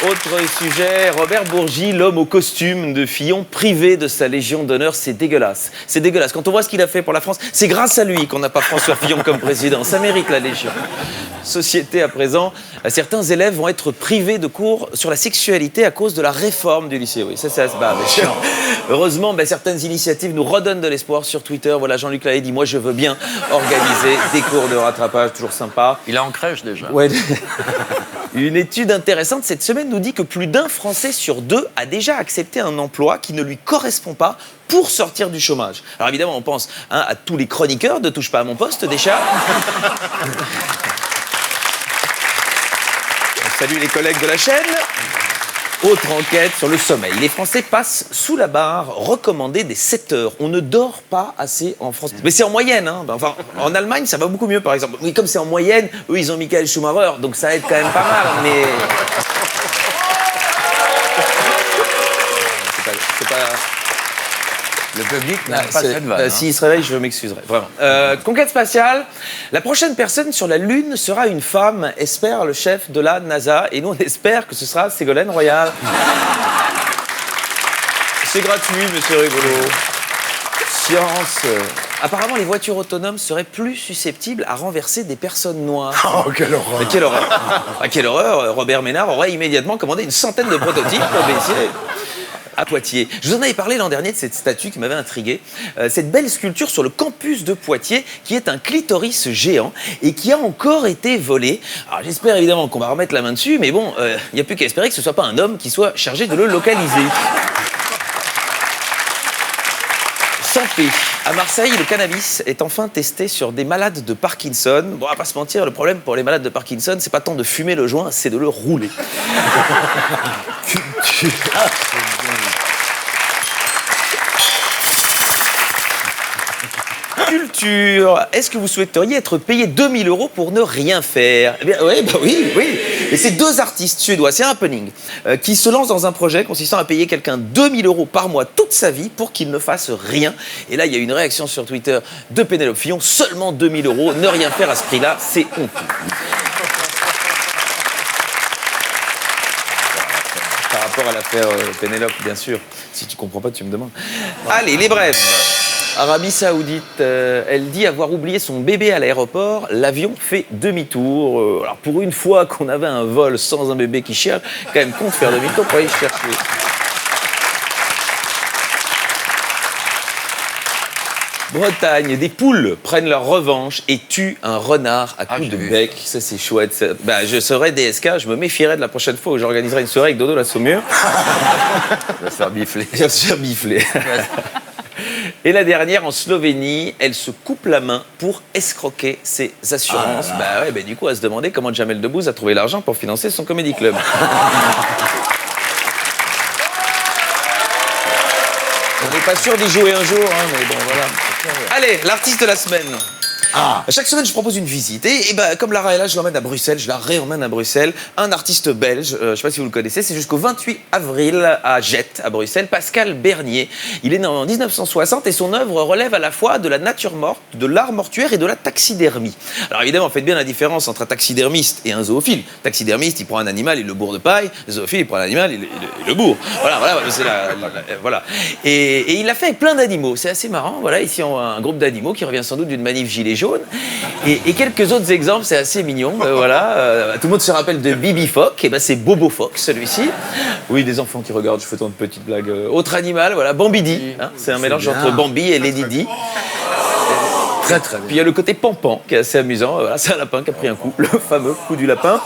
Autre sujet, Robert Bourgi, l'homme au costume de Fillon, privé de sa Légion d'honneur, c'est dégueulasse. C'est dégueulasse. Quand on voit ce qu'il a fait pour la France, c'est grâce à lui qu'on n'a pas François Fillon comme président. Ça mérite la Légion. Société à présent, certains élèves vont être privés de cours sur la sexualité à cause de la réforme du lycée. Oui, ça c'est assez chiant. Heureusement, certaines initiatives nous redonnent de l'espoir sur Twitter. Voilà, Jean-Luc Lahaye dit « Moi, je veux bien organiser des cours de rattrapage, toujours sympa. » Il est en crèche déjà. Ouais. Une étude intéressante cette semaine nous dit que plus d'un Français sur 2 a déjà accepté un emploi qui ne lui correspond pas pour sortir du chômage. Alors évidemment, on pense à tous les chroniqueurs de Touche pas à mon poste déjà. On salue les collègues de la chaîne. Autre enquête sur le sommeil. Les Français passent sous la barre recommandée des 7 heures. On ne dort pas assez en France. Mais c'est en moyenne. Hein. Enfin, en Allemagne, ça va beaucoup mieux, par exemple. Oui, comme c'est en moyenne, eux, ils ont Michael Schumacher, donc ça aide quand même pas mal. Mais... c'est pas... Le public n'a pas cette vanne. S'il se réveille, je m'excuserai, vraiment. Conquête spatiale. La prochaine personne sur la Lune sera une femme, espère le chef de la NASA. Et nous, on espère que ce sera Ségolène Royal. C'est gratuit, monsieur Rigolo. Science. Apparemment, les voitures autonomes seraient plus susceptibles à renverser des personnes noires. Oh, quelle horreur. Mais quelle horreur. Quelle horreur. Robert Ménard aurait immédiatement commandé une centaine de prototypes pour essayer. À Poitiers. Je vous en avais parlé l'an dernier de cette statue qui m'avait intrigué. Cette belle sculpture sur le campus de Poitiers qui est un clitoris géant et qui a encore été volé. Alors j'espère évidemment qu'on va remettre la main dessus, mais bon, il n'y a plus qu'à espérer que ce ne soit pas un homme qui soit chargé de le localiser. Santé. À Marseille, le cannabis est enfin testé sur des malades de Parkinson. Bon, on va pas se mentir, le problème pour les malades de Parkinson, c'est pas tant de fumer le joint, c'est de le rouler. Culture. Est-ce que vous souhaiteriez être payé 2000 € pour ne rien faire? Eh bien, oui. Et c'est 2 artistes suédois, c'est un happening, qui se lancent dans un projet consistant à payer quelqu'un 2000 € par mois toute sa vie pour qu'il ne fasse rien. Et là, il y a une réaction sur Twitter de Pénélope Fillon. Seulement 2000 €, ne rien faire à ce prix-là, c'est honteux. Par rapport à l'affaire Pénélope, bien sûr. Si tu comprends pas, tu me demandes. Allez, les brèves. Arabie Saoudite, elle dit avoir oublié son bébé à l'aéroport. L'avion fait demi-tour. Alors pour une fois qu'on avait un vol sans un bébé qui cherche, quand même con de faire demi-tour pour aller chercher. Bretagne, des poules prennent leur revanche et tuent un renard à coups de bec. Ça, c'est chouette. Ça. Je serais DSK, je me méfierais de la prochaine fois où j'organiserai une soirée avec Dodo la Saumure. Il va se faire bifler. Il va se faire bifler. Et la dernière, en Slovénie, elle se coupe la main pour escroquer ses assurances. Du coup, à se demander comment Jamel Debbouze a trouvé l'argent pour financer son comedy club. On n'est pas sûr d'y jouer un jour, hein, mais bon, voilà. Allez, l'artiste de la semaine. Chaque semaine, je propose une visite. Et comme Lara est là, je l'emmène à Bruxelles, je la réemmène à Bruxelles. Un artiste belge, je ne sais pas si vous le connaissez, c'est jusqu'au 28 avril à Jette, à Bruxelles, Pascal Bernier. Il est né en 1960 et son œuvre relève à la fois de la nature morte, de l'art mortuaire et de la taxidermie. Alors évidemment, faites bien la différence entre un taxidermiste et un zoophile. Taxidermiste, il prend un animal, il le bourre de paille. Le zoophile, il prend un animal, il le bourre. Voilà. Et il l'a fait avec plein d'animaux. C'est assez marrant. Voilà, ici, on a un groupe d'animaux qui revient sans doute d'une manif gilet jaune. Et quelques autres exemples, c'est assez mignon. Tout le monde se rappelle de Bibi Phoque, et c'est Bobo Phoque, celui-ci. Oui, des enfants qui regardent, je fais tant de petites blagues. Autre animal, voilà, Bambidi. C'est un mélange entre Bambi et Lady Di. Très, très bien. Puis il y a le côté Pampan qui est assez amusant. Voilà, c'est un lapin qui a pris un coup, le fameux coup du lapin.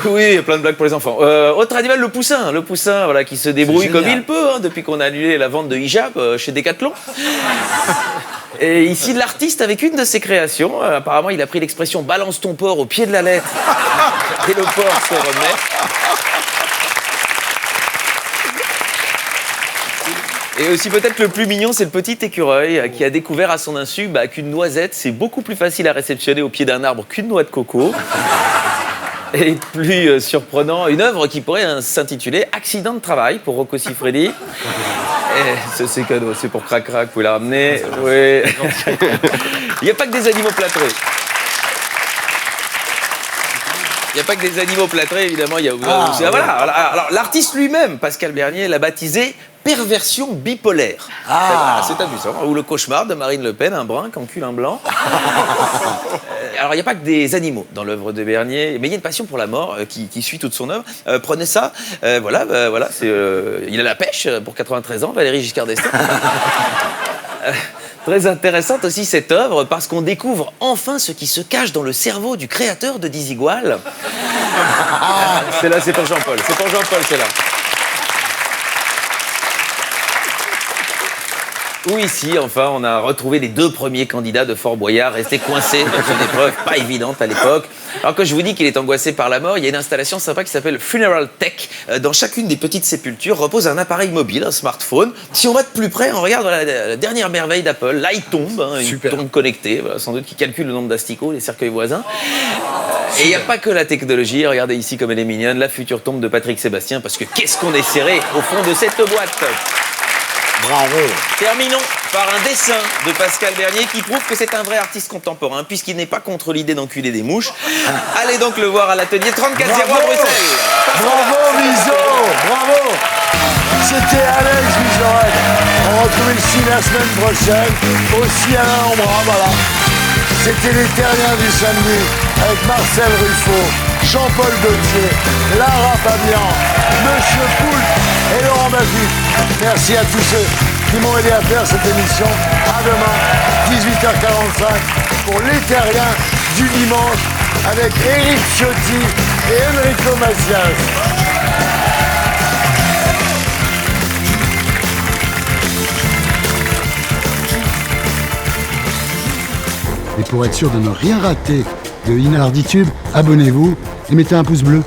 Oui, il y a plein de blagues pour les enfants. Autre animal, le poussin, voilà, qui se débrouille comme il peut depuis qu'on a annulé la vente de hijab chez Decathlon. Et ici, l'artiste avec une de ses créations. Apparemment, il a pris l'expression « balance ton porc au pied de la lettre » et le porc se remet. Et aussi peut-être le plus mignon, c'est le petit écureuil qui a découvert à son insu qu'une noisette, c'est beaucoup plus facile à réceptionner au pied d'un arbre qu'une noix de coco. Et plus surprenant, une œuvre qui pourrait s'intituler « Accident de travail » pour Rocco Siffredi. C'est cadeau, c'est pour Crac Crac, vous pouvez la ramener. Oui. Il n'y a pas que des animaux plâtrés. Il n'y a pas que des animaux plâtrés, évidemment. Alors, l'artiste lui-même, Pascal Bernier, l'a baptisé perversion bipolaire. C'est amusant. Ou le cauchemar de Marine Le Pen, un brun qui encule un blanc. Alors, il n'y a pas que des animaux dans l'œuvre de Bernier, mais il y a une passion pour la mort qui suit toute son œuvre. Prenez ça. Il a la pêche pour 93 ans, Valéry Giscard d'Estaing. Très intéressante aussi cette œuvre parce qu'on découvre enfin ce qui se cache dans le cerveau du créateur de Dizigual. C'est là, c'est pour Jean-Paul. C'est pour Jean-Paul, c'est là. Où ici, enfin, on a retrouvé les 2 premiers candidats de Fort Boyard restés coincés dans une épreuve pas évidente à l'époque. Alors quand je vous dis qu'il est angoissé par la mort, il y a une installation sympa qui s'appelle Funeral Tech. Dans chacune des petites sépultures repose un appareil mobile, un smartphone. Si on va de plus près, on regarde la dernière merveille d'Apple. Là, il tombe, une tombe connectée, sans doute qui calcule le nombre d'asticots, les cercueils voisins. Et il n'y a pas que la technologie. Regardez ici comme elle est mignonne, la future tombe de Patrick Sébastien, parce que qu'est-ce qu'on est serré au fond de cette boîte. Bravo. Terminons par un dessin de Pascal Bernier qui prouve que c'est un vrai artiste contemporain puisqu'il n'est pas contre l'idée d'enculer des mouches. Allez donc le voir à l'atelier 34-0 à Bruxelles. Bravo Miso, bravo. C'était Alex Vizorek. On retrouve ici la semaine prochaine. Aussi Alain Ambra, voilà. C'était les Terriens du samedi avec Marcel Ruffo, Jean-Paul Gaultier, Lara Fabian, Monsieur Poulpe et Laurent Baffy. Merci à tous ceux qui m'ont aidé à faire cette émission. À demain, 18h45 pour les Terriens du dimanche avec Éric Ciotti et Enrico Macias. Et pour être sûr de ne rien rater de Inarditube, abonnez-vous et mettez un pouce bleu.